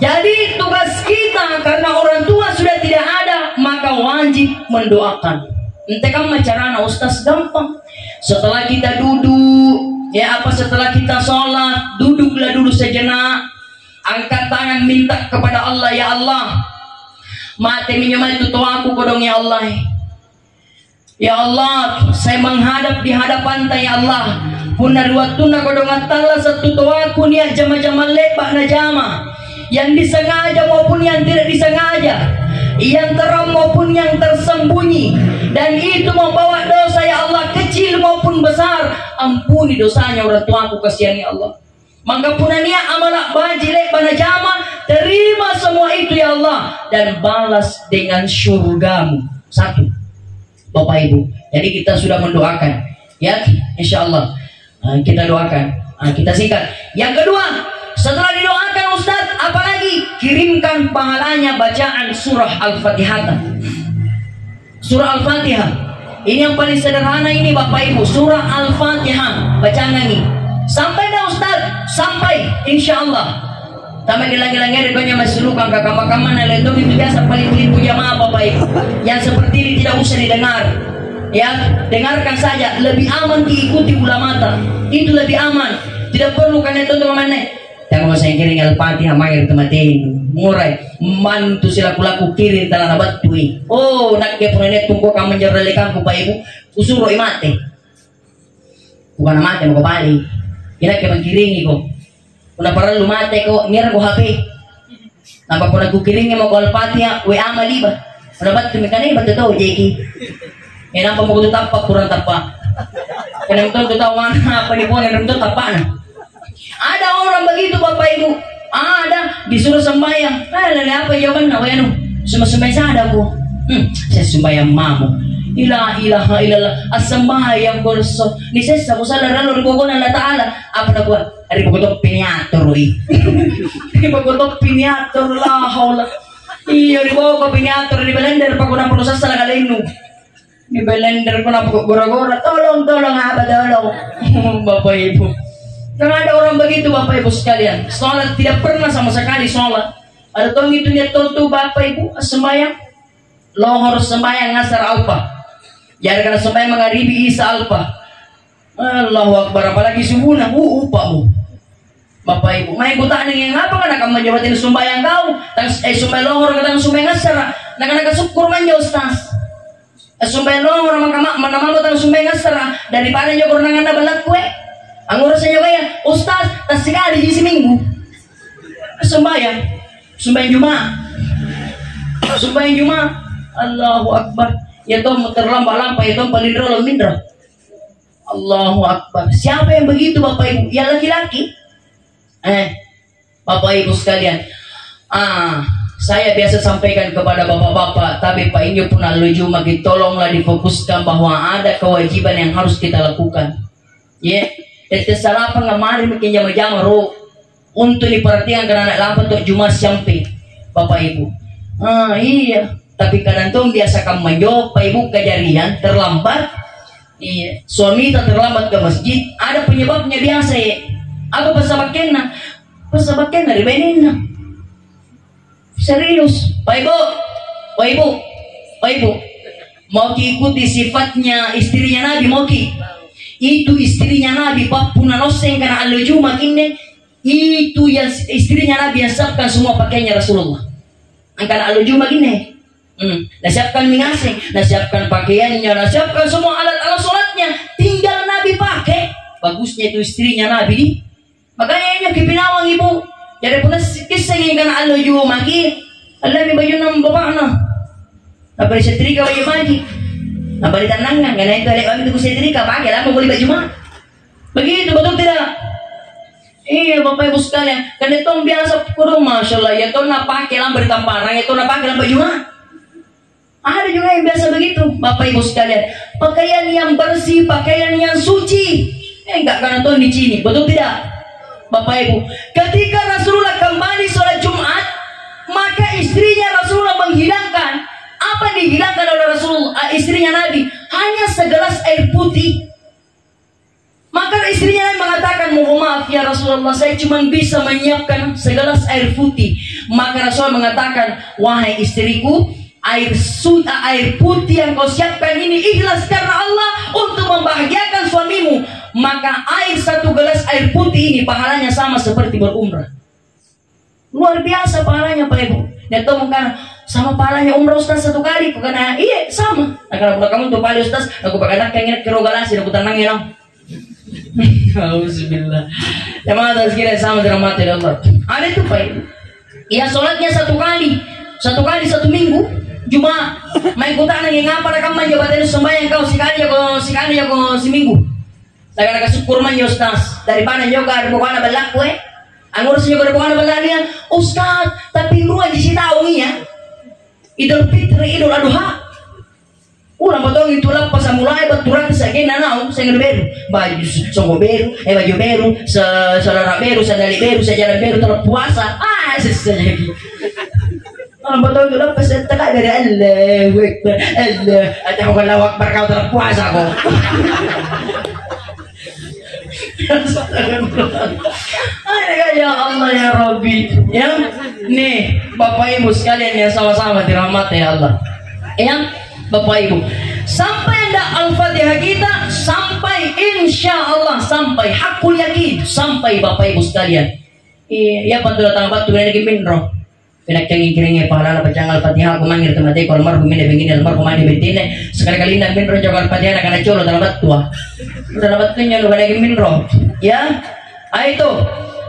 Jadi tugas kita karena orang tua sudah tidak ada, maka wajib mendoakan. Entah kamu caranya Ustaz gampang. Setelah kita duduk, setelah kita sholat, duduklah dulu sejenak, angkat tangan minta kepada Allah, ya Allah, mati minyaman itu aku kodong ya Allah. Ya Allah, saya menghadap di hadapan ta ya Allah. Punar waktu na kodong atala satu aku niat jama-jama lepak na jama. Yang disengaja maupun yang tidak disengaja, yang terang maupun yang tersembunyi, dan itu membawa dosa ya Allah, kecil maupun besar. Ampuni dosanya orang tuaku, kasihani Allah. Maka punania amalak bajilek pada jama, terima semua itu ya Allah, dan balas dengan syurgamu. Satu, Bapak Ibu. Jadi kita sudah mendoakan, ya, insya Allah kita doakan. Kita singkat. Yang kedua, setelah didoakan Ustaz, apalagi kirimkan pahalanya bacaan surah Al-Fatihah. Surah Al-Fatihah ini yang paling sederhana ini Bapak Ibu. Surah Al-Fatihah bacaan ini sampai dah Ustaz, sampai insya Allah. Tambah lagi-lagi rekonya masih luka kakak-kakak itu biasa paling tipu jamaah Bapak Ibu. Yang seperti ini tidak usah didengar. Ya, dengarkan saja. Lebih aman diikuti ulama. Itu lebih aman. Tidak perlu kan itu teman-teman. Jangan saya kirim Al-Fatihah main teman-teman. Murai mantu sila kulaku kirim tanah batui. Oh, nak ke punya tunggu kamu menjeralikan Bapak Ibu. Usuroy mate. Bukan mate mau kembali. Ina ke mengkiringi kok. Una perlu mate ko ngira ko HP. Nampak ko nagkukiringi mo ko Al-Fatihah, WA maliba. Una bat tumikani ba to Jeki. Nampak mo ko tapak kurang tapak. Kanang to tawan apa ni po nang to tapak na. Ada orang begitu Bapak Ibu. Ada disuruh sembahyang. Apa jawaban na wayano? Sumasumay sa ada ko. Saya sembahyang mamu. La ilaha illallah as-sembahyang kurso ni sesa ko sa laralo ribo na Ta'ala apa na buat ribo ko piniator ribo ko piniator la haula iyo ribo ko piniator ni blender pa ko na proses sa galeno ni blender ko na gora-gora tolong apa tolong Bapak Ibu. Karena ada orang begitu Bapak Ibu sekalian, sholat tidak pernah sama sekali sholat. Ada tong itu dia tutu Bapak Ibu sembahyang lohor sembahyang ngasar alpa. Jangan karena sembahyang mengharibi Isa alpa. Allahu Akbar, apalagi subuhna upamu. Bapak Ibu, main kota ning ngapa kan akan menjawatin sembahyang kau? Sembahyang lohor kadang sembahyang ngasar. Nak syukur manja Ustaz. Sembahyang lohor mana tang sembahyang ngasar daripada nyokur nangan na balak kue. Ang oras niyo kaya, Ustaz, tas sekali di seminggu. Sembahyang Jumaat. Sembahyang Jumaat. Allahu Akbar. Ya toh terlambat-lambat, ya toh palindro mindra. Allahu Akbar. Siapa yang begitu Bapak Ibu? Ya laki-laki. Bapak Ibu sekalian. Saya biasa sampaikan kepada bapak-bapak, tapi Pak Inyo pun aluju magi tolonglah difokuskan bahwa ada kewajiban yang harus kita lakukan. Ya. Itu salah pengamari mungkin jama-jama roh untuk diperhatikan karena anak lampu untuk Jumat sampai Bapak Ibu. Iya. Tapi kadang tuh biasakan menjawab Pak Ibu kejadian terlambat. Iya. Suami tak terlambat ke masjid. Ada penyebabnya biasa ya. Apa pasabakenna? Pasabakenna ribeninna. Serius. Pak Ibu. Mau ikuti sifatnya istrinya Nabi mau itu istrinya Nabi Pak Punanoseng karena aluju makinnya itu yang istrinya Nabi yang siapkan semua pakaiannya Rasulullah. Karena aluju makinnya. Nasiapkan mingaseng, nasiapkan pakaiannya, nasiapkan semua alat-alat sholatnya, tinggal Nabi pakai. Bagusnya itu istrinya Nabi. Makanya kipinawang ibu. Jadi pun kisah yang karena aluju makin, Allah mi baju nam bapak na. Apa setrika baju maji. Apa ditanangkan karena itu ada kami itu setrika pakai lah mau beli baju mah. Begitu betul tidak? Iya Bapak Ibu sekalian, kan itu biasa kurang Masya Allah, ya itu nak pakai lah bertamparang, itu nak pakai lah baju mah. Ada juga yang biasa begitu Bapak Ibu sekalian, pakaian yang bersih, pakaian yang suci. Enggak karena tuh di sini, betul tidak Bapak Ibu? Ketika Rasulullah kembali sholat Jumat, maka istrinya Rasulullah menghilangkan apa yang dihilangkan oleh Rasulullah. istrinya Nabi hanya segelas air putih. Maka istrinya mengatakan, mohon maaf ya Rasulullah, saya cuma bisa menyiapkan segelas air putih. Maka Rasul mengatakan, wahai istriku, air putih yang kau siapkan ini ikhlas karena Allah untuk membahagiakan suamimu. Maka satu gelas air putih ini pahalanya sama seperti berumrah. Luar biasa pahalanya Pak Ibu. Dan tahu bukan sama pahalanya umrah Ustaz satu kali. Karena iya sama. Nah, kalau kamu tuh paling Ustaz, aku pakai anak yang ingat kerogalasi, aku tenangin dong. Alhamdulillah. Jemaah sekalian sama dirahmati Allah. Ada itu Pak Ibu. Ya sholatnya satu kali satu minggu. Cuma main kota nang yang apa rekam jabatan sembahyang kau sekali ya kau seminggu. Saya kasih kurma ya Ustaz. Dari mana juga ada bukan balak kue. Angurus juga ada bukan balak dia. Ustaz, tapi lu aja sih tahu nih ya. Idul Fitri, Idul Adha. Ulang potong itu lah pas mulai baturan sekian nanau saya beru baju songgo beru baju beru selera beru sandali beru sejalan beru terus puasa sesanya lagi. Ulang potong itu lah pas tengah dari Allah Akbar Allah ada orang lawak berkau terus puasa kok. Ya Allah ya Rabbi ya nih Bapak Ibu sekalian yang sama-sama dirahmati ya Allah ya Bapak Ibu, sampai ada Al-Fatihah kita, sampai insya Allah, sampai hakul yakin, sampai Bapak Ibu sekalian. Iya, pantu datang batu lagi minro. Pinak kenging-kenging pahala bacaan Al-Fatihah, aku manggil temati kalau marhum ini begini, almarhum mandi betine. Sekali-kali nak minro jaga Al-Fatihah nak kena colo dalam batu. Dalam batunya lu lagi minro, ya. Itu.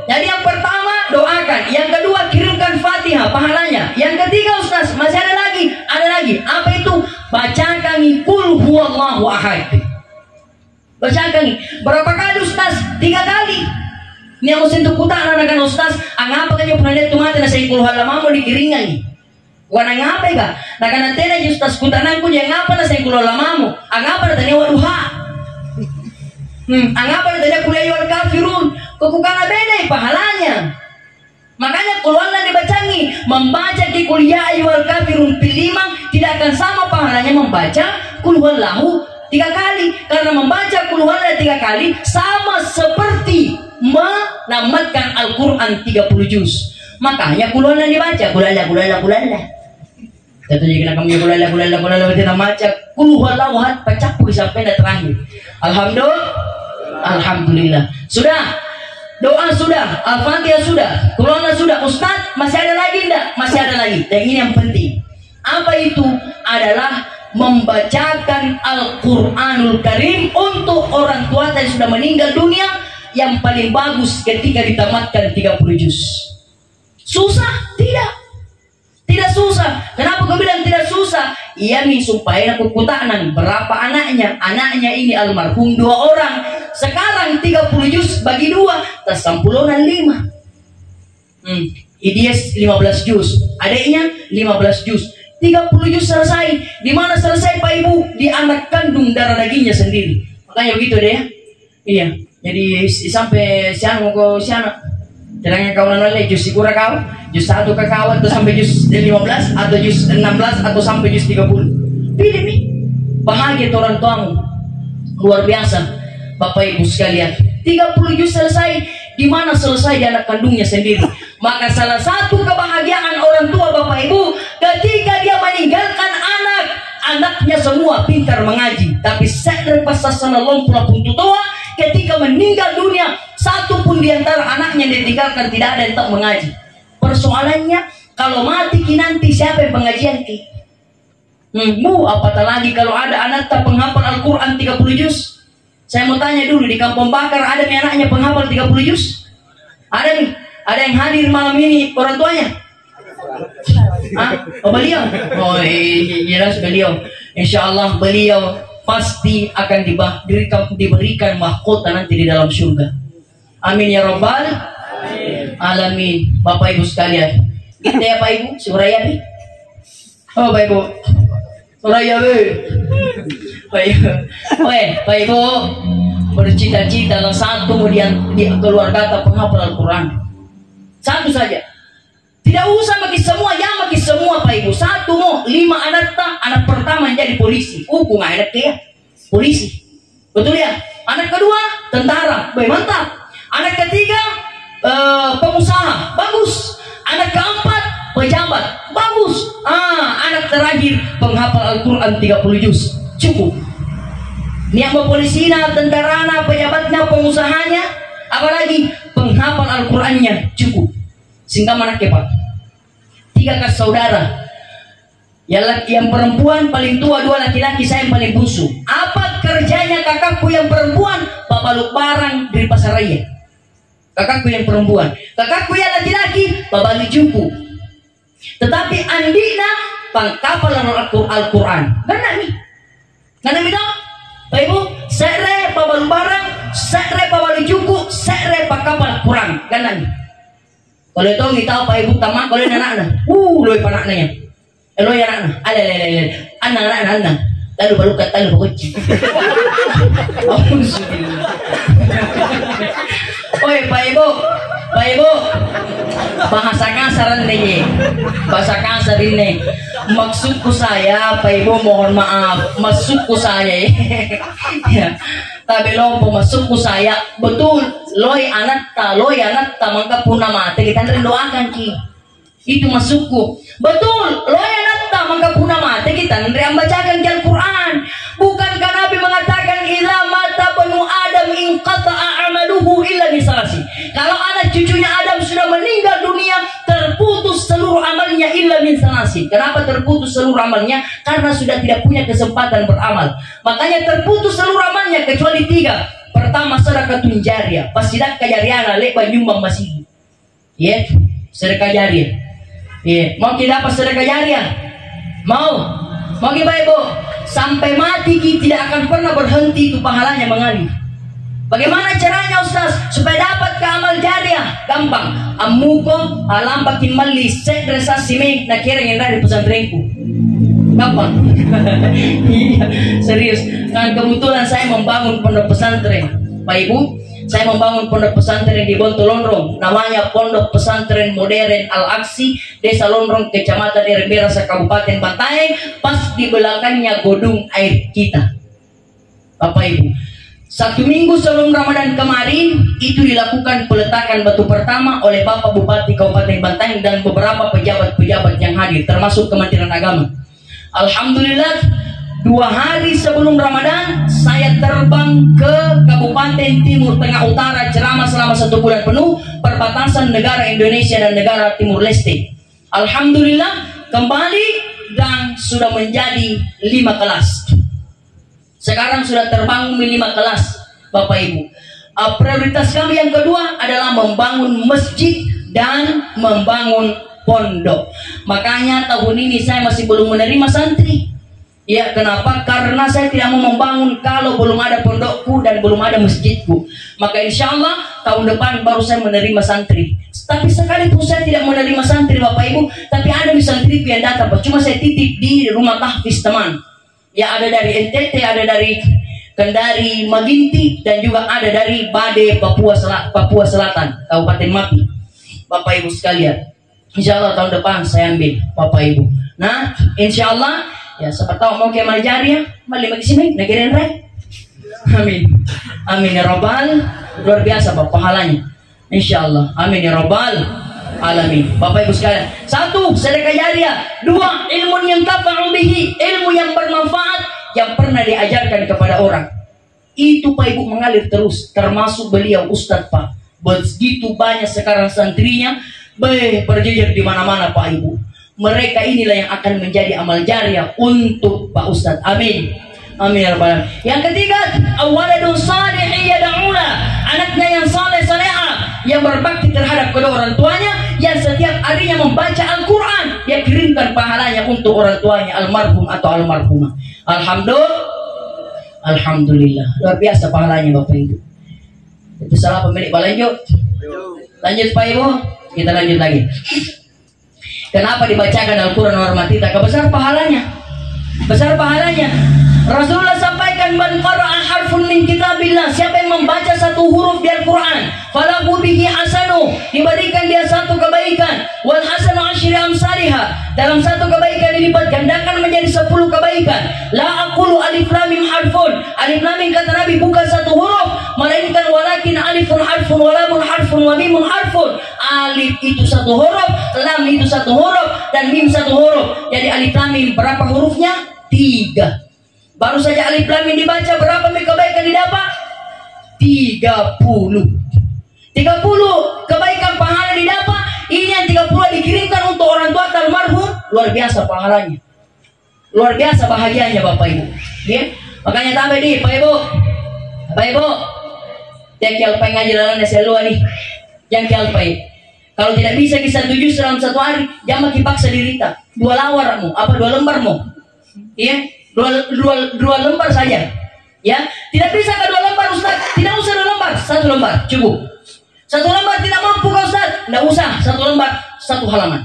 Jadi yang pertama doakan, yang kedua kirimkan Fatihah pahalanya, yang ketiga Ustaz masih ada lagi, apa itu? Bacakan qul huwallahu ahad. Bacakan berapa kali Ustaz? 3 kali. Ini yang mesti untuk kutak anak Ustaz, angapa kan yung pernah tumat na sa qul huwallahu dikiringan. Wana ngapa ka? Nakanantena yung Ustaz kutanan ko yang ngapa na sa qul huwallahu. Angapa na tanya waduha. Angapa na tanya kul ayyuhal kafirun. Kukukana beda pahalanya. Makanya keluarlah dibacangi. Membaca di kuliah ayyuhal kafirun pilimang tidak akan sama pahalanya membaca qul huwallahu 3 kali. Karena membaca qul huwallahu 3 kali sama seperti menamatkan Al-Quran 30 juz. Makanya qul huwallahu dibaca kulala. Kata jadi kena kami kulala kita baca qul huwallahu ahad pacak sampai terakhir. Alhamdulillah. Sudah. Doa sudah, Al-Fatihah sudah, Quran sudah. Ustaz, masih ada lagi enggak? Masih ada lagi. Dan ini yang penting. Apa itu? Adalah membacakan Al-Quranul Karim untuk orang tua yang sudah meninggal dunia. Yang paling bagus ketika ditamatkan 30 juz. Susah? Tidak susah. Kenapa kau bilang tidak susah? Iya nih supaya aku kutanan berapa anaknya. Anaknya ini almarhum 2 orang. Sekarang 30 juz bagi 2 tersampulonan 5. Dia 15 juz, adiknya 15 juz. 30 juz selesai. Di mana selesai Pak Ibu? Di anak kandung darah dagingnya sendiri. Makanya begitu deh ya. Iya. Jadi sampai siang mau ke siang. Jangan kau nolak juz sikura kau. Juz 1 ke kawan atau sampai juz 15 atau juz 16 atau sampai juz 30. Pilih nih. Bahagia orang tuamu. Luar biasa. Bapak Ibu sekalian, 30 juz selesai. Di mana selesai di anak kandungnya sendiri. Maka salah satu kebahagiaan orang tua Bapak Ibu ketika dia meninggalkan anaknya semua pintar mengaji, tapi sadar pasasana lompula pun tua ketika meninggal dunia, satu pun di antara anaknya yang ditinggalkan tidak ada yang tak mengaji. Persoalannya kalau mati nanti siapa yang pengajian ki? Apatah lagi kalau ada anak tak penghafal Al-Quran 30 juz. Saya mau tanya dulu, di Kampung Bakar ada nih anaknya penghafal 30 juz? Ada nih? Ada yang hadir malam ini orang tuanya? Oh beliau? Oh jelas beliau. Insya Allah beliau pasti akan diberikan mahkota nanti di dalam surga. Amin ya Rabbal Alamin. Bapak Ibu sekalian, kita ya Pak Ibu, Suraya nih. Oh Pak Ibu, Suraya Pak Ibu bercita-cita yang satu kemudian di keluarga tak penghafal Al-Quran. Satu saja. Tidak usah bagi semua, semua Pak Ibu. Satu mau 5 anak tak, anak pertama menjadi polisi. Kung anak kaya polisi. Betul ya? Anak kedua tentara. Mantap. Anak ketiga pengusaha. Bagus. Anak keempat pejabat. Bagus. Anak terakhir penghafal Al-Quran 30 juz. Cukup. Niat polisinya, tentaranya, pejabatnya, pengusahanya, apalagi penghafal Al-Qurannya cukup. Sehingga mana kepak 3 kakak saudara. Yang perempuan paling tua, 2 laki-laki, saya yang paling bungsu. Apa kerjanya kakakku yang perempuan? Babaluk barang dari pasar raya. Kakakku yang perempuan. Kakakku yang laki-laki babaluk juku. Tetapi andina pangkapal Al-Quran. Karena nih. Karena nih Pak Ibu, sekre babaluk barang, sekre babaluk juku, sekre pangkapal Al-Quran. Karena nih. Kalau itu kita Pak Ibu tamak kalau anak-anak. Loy panaknya. Loy anak-anak. Anak-anak. Lalu balukat, lalu balukat. Oi Pak Ibu, bahasa kasar nih, bahasa kasar ini. Maksudku saya, Pak Ibu mohon maaf, maksudku saya. Ya. Tapi lompo maksudku saya, betul. Loy anak ta mangka puna mati kita doakan ki. Itu masukku. Betul. Loy anak ta mangka puna mati kita bacakan Al-Quran. Bukankah Nabi mengatakan ila mata banu Adam in qata'a amaluhu illa bisalasi. Kalau anak cucunya Adam sudah meninggal dunia, terputus seluruh amalnya illa min salasi. Kenapa terputus seluruh amalnya? Karena sudah tidak punya kesempatan beramal. Makanya terputus seluruh amalnya kecuali 3. Pertama sedekah jariyah. Pas sedekah jariyah lebar nyumbang masih. Ya, sedekah jariyah. Ya, mau kita apa sedekah jariyah? Mau kita Ibu sampai mati kita tidak akan pernah berhenti itu pahalanya mengalir. Bagaimana caranya Ustaz supaya dapat ke amal jariyah? Gampang. Amuko alam bakin mali segresasi me na kira yang dari pesantrenku. Gampang. Iya, serius. Kan kebetulan saya membangun pondok pesantren. Pak Ibu, saya membangun pondok pesantren di Bontolonrong. Namanya Pondok Pesantren Modern Al-Aksi, Desa Lonrong, Kecamatan Irberasa, Kabupaten Bantaeng. Pas di belakangnya godung air kita. Bapak Ibu, 1 minggu sebelum Ramadan kemarin itu dilakukan peletakan batu pertama oleh Bapak Bupati Kabupaten Bantaeng dan beberapa pejabat-pejabat yang hadir, termasuk Kementerian Agama. Alhamdulillah, 2 hari sebelum Ramadan saya terbang ke Kabupaten Timur Tengah Utara ceramah selama 1 bulan penuh, perbatasan negara Indonesia dan negara Timur Leste. Alhamdulillah kembali dan sudah menjadi 5 kelas. Sekarang sudah terbangun 5 kelas, Bapak Ibu. Prioritas kami yang kedua adalah membangun masjid dan membangun pondok. Makanya tahun ini saya masih belum menerima santri. Ya, kenapa? Karena saya tidak mau membangun kalau belum ada pondokku dan belum ada masjidku. Maka insya Allah tahun depan baru saya menerima santri. Tapi sekalipun saya tidak menerima santri Bapak Ibu, tapi ada santri yang datang. Cuma saya titip di rumah tahfiz teman. Ya, ada dari NTT, ada dari Kendari, Maginti, dan juga ada dari Bade, Papua Selatan, Kabupaten Mapi. Bapak Ibu sekalian, insya Allah tahun depan saya ambil Bapak Ibu. Nah, insya Allah ya siapa tahu mau ke Malaysia, balik lagi sini, negara rai. Amin, amin ya Rabbal, luar biasa Bapak pahalanya. Insya Allah, amin ya Rabbal alamin. Bapak Ibu sekalian, 1 sedekah jariyah, 2 ilmu yang tafa'u bihi, ilmu yang bermanfaat yang pernah diajarkan kepada orang. Itu Pak Ibu mengalir terus, termasuk beliau Ustadz Pak. Begitu banyak sekarang santrinya berjejer di mana-mana Pak Ibu. Mereka inilah yang akan menjadi amal jariah untuk Pak Ustadz. Amin. Amin ya rabbal alamin. Yang ketiga, awaladun salih yad'una, anaknya yang saleh salehah, yang berbakti terhadap kedua orang tuanya, yang setiap harinya membaca Al-Quran, dia kirimkan pahalanya untuk orang tuanya almarhum atau almarhumah. Alhamdulillah, luar biasa pahalanya Bapak Ibu. Itu salah pemilik lanjut Pak Ibu, kita lanjut lagi. Kenapa dibacakan Al-Quran hormati tak besar pahalanya? Besar pahalanya. Rasulullah sampaikan, man qara'a harfun min kitabillah, siapa yang membaca 1 huruf di Al-Quran, falahu bihi hasanu, diberikan dia 1 kebaikan, Wal hasanu asyri amsalha. Dalam satu kebaikan dilipat gandakan menjadi 10 kebaikan. La aqulu alif lam mim harfun. Alif lam mim kata Nabi bukan satu huruf, melainkan walakin alifun harfun wa lamun harfun wa mimun harfun. Alif itu satu huruf, lam itu satu huruf, dan mim satu huruf. Jadi alif lam mim berapa hurufnya? 3. Baru saja alif lam mim dibaca, berapa kebaikan didapat? 30 kebaikan pahala didapat. Ini yang 30 dikirimkan untuk orang tua almarhum. Luar biasa pahalanya, luar biasa bahagianya Bapak Ibu ya. Makanya tambah di Bapak Ibu yang kialpai ngaji dalam SLU nih, yang kialpai kalau tidak bisa kisah 7 dalam satu hari, jangan paksa dirita 2 lawarmu apa 2 lembarmu ya, 2 lembar saja ya. Tidak bisa ke 2 lembar Ustaz, tidak usah 2 lembar, 1 lembar cukup. 1 lembar tidak mampu kau Ustaz, tidak usah 1 lembar 1 halaman.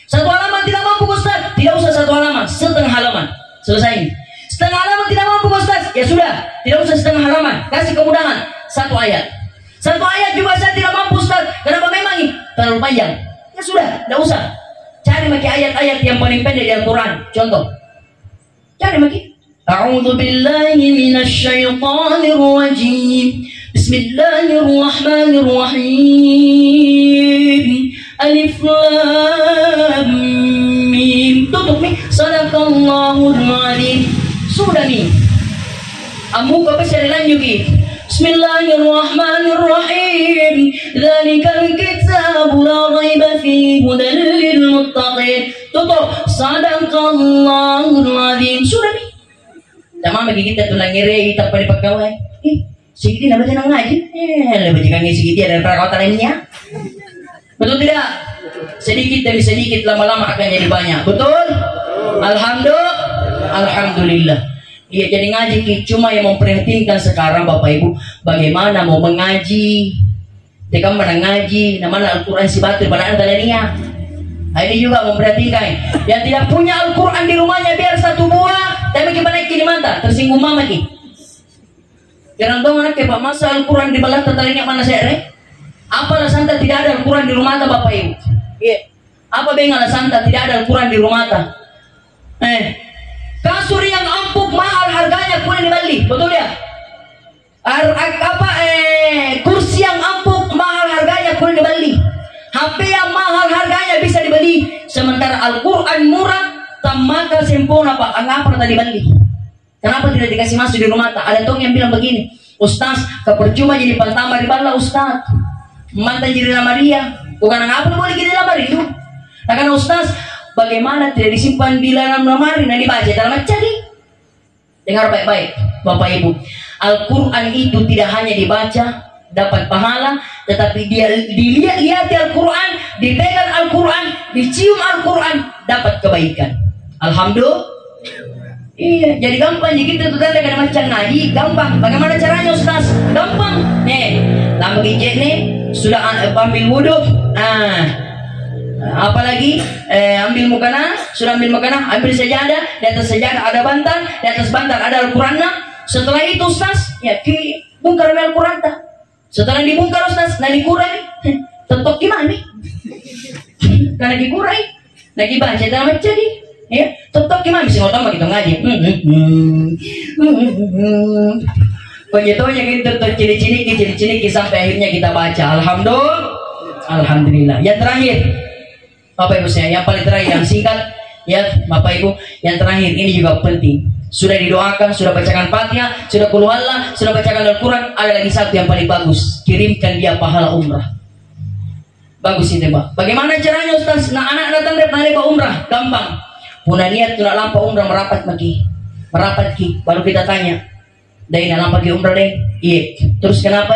1 halaman tidak mampu kau Ustaz, tidak usah 1 halaman, setengah halaman selesai. Setengah halaman tidak mampu kau Ustaz, ya sudah, tidak usah setengah halaman, kasih kemudahan 1 ayat. 1 ayat juga saya tidak mampu Ustaz, kenapa memang ini terlalu panjang, ya sudah, tidak usah. Cari pakai ayat-ayat yang paling pendek di Al-Quran. Contoh, cari pakai A'udzu billahi minasy syaithanir rajim. Bismillahirrahmanirrahim. Alif lam mim. Tutup nih. Shadaqallahul adzim. Sudah nih. Amu kau bisa dilanjuti. Bismillahirrahmanirrahim. Dzalikal kitabu la raiba fihi hudan lil muttaqin. Tutup. Shadaqallahul adzim. Sudah nih. Tama bagi kita tulang ngiri kita pada pegawai. Sikit nama senang ngaji. Lebih jika sikit ada perawatan lainnya. Betul tidak? Sedikit demi sedikit lama-lama akan jadi banyak. Betul? Alhamdulillah. Iya, jadi ngaji cuma yang memperhatikan sekarang Bapak Ibu bagaimana mau mengaji. Jika mana ngaji, namanya Al-Quran si batil pada antaranya. Nah, ini juga memperhatikan yang tidak punya Al-Quran di rumahnya biar 1 buah. Tapi gimana kini mata tersinggung mama ki. Jangan tahu anak Pak masa Al-Quran di balat tertalinya mana saya Apa alasan tidak ada Al-Quran di rumah Bapak Ibu? Iya. Apa bengal alasan tidak ada Al-Quran di rumah? Kasur yang empuk mahal harganya boleh dibeli, betul ya? Kursi yang empuk mahal harganya boleh dibeli. HP yang mahal harganya bisa dibeli. Sementara Al-Quran murah. Tamaka sempurna Pak, kenapa tadi beli? Kenapa tidak dikasih masuk di rumah? Ada tong yang bilang begini, Ustaz, kepercuma jadi pantama di bala Ustaz. Mantan jadi nama dia, bukan ngapa boleh jadi lamari itu. Nah karena Ustaz, bagaimana tidak disimpan di dalam lemari dan dibaca dalam jadi? Dengar baik-baik, Bapak Ibu. Al-Quran itu tidak hanya dibaca dapat pahala, tetapi dia dilihat Al-Quran, dipegang Al-Quran, dicium Al-Quran, dapat kebaikan. Alhamdulillah. Iya, jadi gampang jadi kita tuh tanda macam ngaji, gampang. Bagaimana caranya Ustaz? Gampang. Nih, lama gijek nih, sudah ambil wudhu. Apalagi ambil mukana, sudah ambil mukana, ambil sajadah, di atas sajadah ada bantal, di atas bantal ada Al-Quran. Setelah itu Ustaz, ya bungkar Al-Quran tak. Setelah dibungkar Ustaz, nah dikurai, tentok gimana nih? Karena dikurai, lagi baca dalam jadi. Ya, tetap gimana bisa ngotong begitu ngaji. Begitunya gitu ciri-ciri sampai akhirnya kita baca. Alhamdulillah. Yang terakhir, Bapak Ibu saya, yang paling terakhir yang singkat ya Bapak Ibu, yang terakhir ini juga penting. Sudah didoakan, sudah bacakan Fatihah, sudah qul huwallah, sudah bacakan Al-Quran. Ada lagi satu yang paling bagus, kirimkan dia pahala umrah. Bagus itu Pak. Bagaimana caranya Ustaz? Nah anak datang dari umrah, gampang. Puna niat tu nak lampau umrah merapat ki, baru kita tanya, dah nak lampau ki umrah deh, iya. Terus kenapa?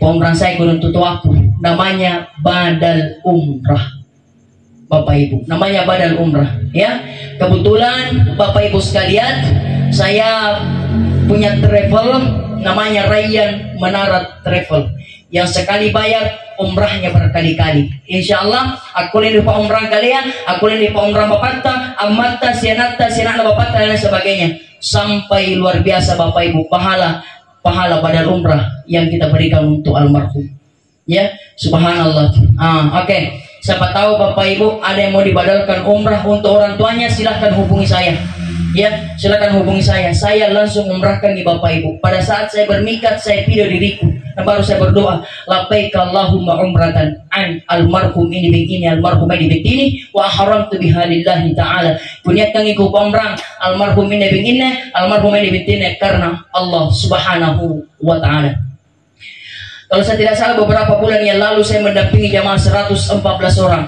Umrah saya kurang tutu aku, namanya badal umrah, Bapak Ibu, namanya badal umrah, ya. Kebetulan Bapak Ibu sekalian, saya punya travel, namanya Rayyan Menara Travel, yang sekali bayar umrahnya berkali-kali. Insya Allah aku ini lupa umrah kalian, aku ini lupa umrah bapakta, amatta, sianata bapakta dan sebagainya, sampai luar biasa Bapak Ibu pahala badal umrah yang kita berikan untuk almarhum. Ya, subhanallah. Oke. Siapa tahu Bapak Ibu ada yang mau dibadalkan umrah untuk orang tuanya, silahkan hubungi saya. Ya, silakan hubungi saya. Saya langsung umrahkan di Bapak Ibu. Pada saat saya bermikat, saya video diriku. Dan baru saya berdoa, labbaik Allahumma umratan an almarhum ini begini, almarhum ini begini, wa haramtu biha lillahi ta'ala. Kuniatkan iku umrah almarhum ini begini, almarhum ini begini karena Allah Subhanahu wa ta'ala. Kalau saya tidak salah beberapa bulan yang lalu saya mendampingi jamaah 114 orang.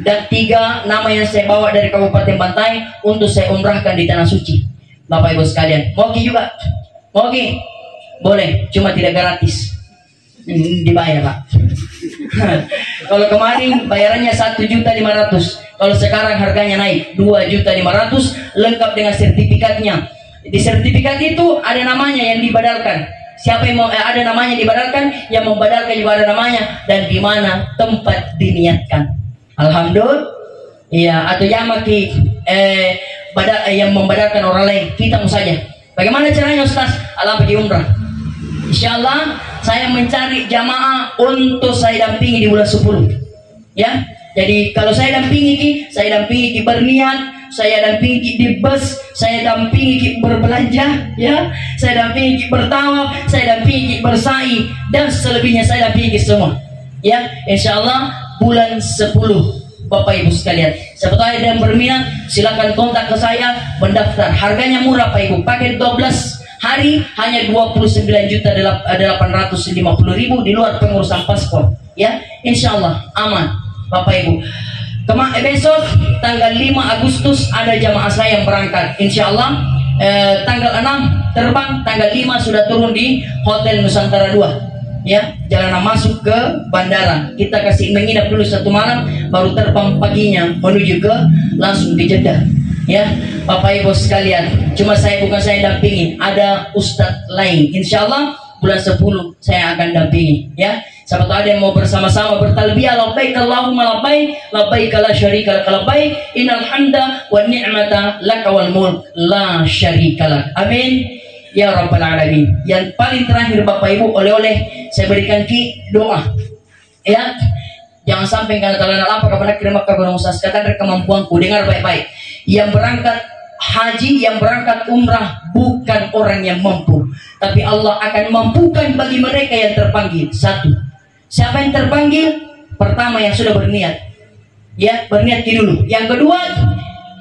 Dan 3 nama yang saya bawa dari Kabupaten Bantai untuk saya umrahkan di Tanah Suci. Bapak Ibu sekalian, mau juga? Mau boleh, cuma tidak gratis. Dibayar Pak. Kalau kemarin bayarannya 1.500.000, kalau sekarang harganya naik 2.500.000 lengkap dengan sertifikatnya. Di sertifikat itu ada namanya yang dibadalkan. Siapa yang mau ada namanya dibadalkan, yang membadalkan juga ada namanya dan di mana tempat diniatkan. Alhamdulillah. Ya, atau yang yang membadalkan orang lain, kita mau saja. Bagaimana caranya Ustaz? Alam pergi umrah. Insyaallah saya mencari jamaah untuk saya dampingi di bulan 10. Ya. Jadi kalau saya dampingi berniat, saya dampingi di bus, saya dampingi berbelanja, ya. Saya dampingi bertawaf, saya dampingi bersa'i dan selebihnya saya dampingi semua. Ya, insyaallah bulan 10 Bapak Ibu sekalian. Siapa tahu ada yang berminat, silakan kontak ke saya, mendaftar. Harganya murah Pak Ibu. Paket 12 hari hanya 29.850.000 di luar pengurusan paspor. Ya, insyaallah aman Bapak Ibu. Besok tanggal 5 Agustus ada jamaah saya yang berangkat. Insyaallah tanggal 6 terbang, tanggal 5 sudah turun di Hotel Nusantara 2. Ya, jalanan masuk ke bandara. Kita kasih menginap dulu 1 malam, baru terbang paginya menuju ke langsung di Jeddah. Ya, Bapak Ibu sekalian, cuma bukan saya dampingi, ada ustadz lain. Insyaallah bulan 10 saya akan dampingi. Ya, siapa tahu ada yang mau bersama-sama bertalbiyah, labbaik Allahumma labbaik, labbaik la syarika lak labbaik, innal hamda wan ni'mata laka wal mulk la syarika lak. Amin. Ya Rabbal Alamin. Yang paling terakhir Bapak Ibu, oleh-oleh saya berikan doa. Ya, jangan sampai kalau apa kepada kirim kabar Ustaz katakan kemampuanku. Dengar baik-baik. Yang berangkat haji, yang berangkat umrah bukan orang yang mampu, tapi Allah akan mampukan bagi mereka yang terpanggil. 1. Siapa yang terpanggil? Pertama yang sudah berniat. Ya, berniat dulu. Yang kedua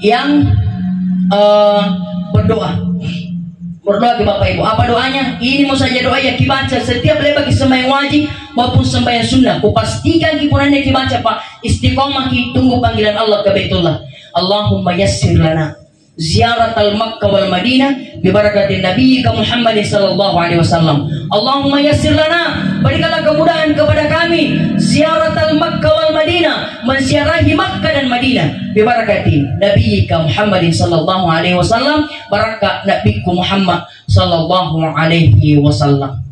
yang berdoa. Berdoa ke Bapak Ibu. Apa doanya? Ini mau saja doa yang dibaca setiap lepas sembahyang wajib maupun sembahyang sunnah. Kupastikan kipurannya dibaca Pak. Istiqomah tunggu panggilan Allah ke Baitullah. Allahumma yassir lana ziyarat al-Makkah wal Madinah bi barakatin Nabi Muhammad sallallahu alaihi wasallam. Allahumma yassir lana, berikanlah kemudahan kepada kami ziyarat al-Makkah wal Madinah, menziarahi Makkah dan Madinah bi barakatin Nabi Muhammad sallallahu alaihi wasallam, barakat Nabi Muhammad sallallahu alaihi wasallam.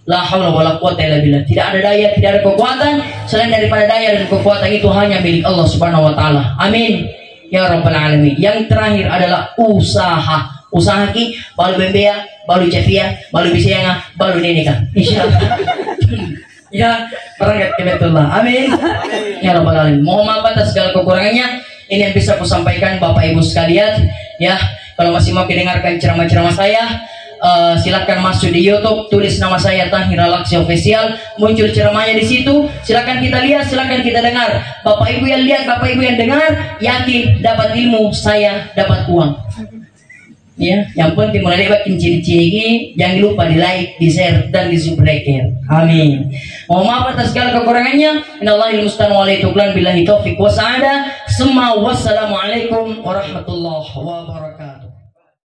La haula wala quwata illa billah. Tidak ada daya, tidak ada kekuatan selain daripada daya dan kekuatan itu hanya milik Allah Subhanahu wa taala. Amin. Ya Rabbal Alamin. Yang terakhir adalah usaha. Usaha ki balu bembea, balu cefia, balu bisayanga, balu nenika. Insyaallah. Ya, berangkat ke Baitullah. Amin. Ya Rabbal Alamin. Mohon maaf atas segala kekurangannya. Ini yang bisa aku sampaikan Bapak Ibu sekalian. Ya, kalau masih mau mendengarkan ceramah-ceramah saya, silakan masuk di YouTube, tulis nama saya Tahir Al-Aqsi Official, muncul ceramahnya di situ. Silakan kita lihat, silakan kita dengar. Bapak Ibu yang lihat, Bapak Ibu yang dengar, yakin dapat ilmu, saya dapat uang. Ya, yang penting mulai bakin ciri-ciri, jangan lupa di like, di share, dan di subscribe. Amin. Mohon maaf atas segala kekurangannya. Innallahil musta'an wa alaihi billahi taufiq wa sa'ada. Wassalamualaikum warahmatullahi wabarakatuh.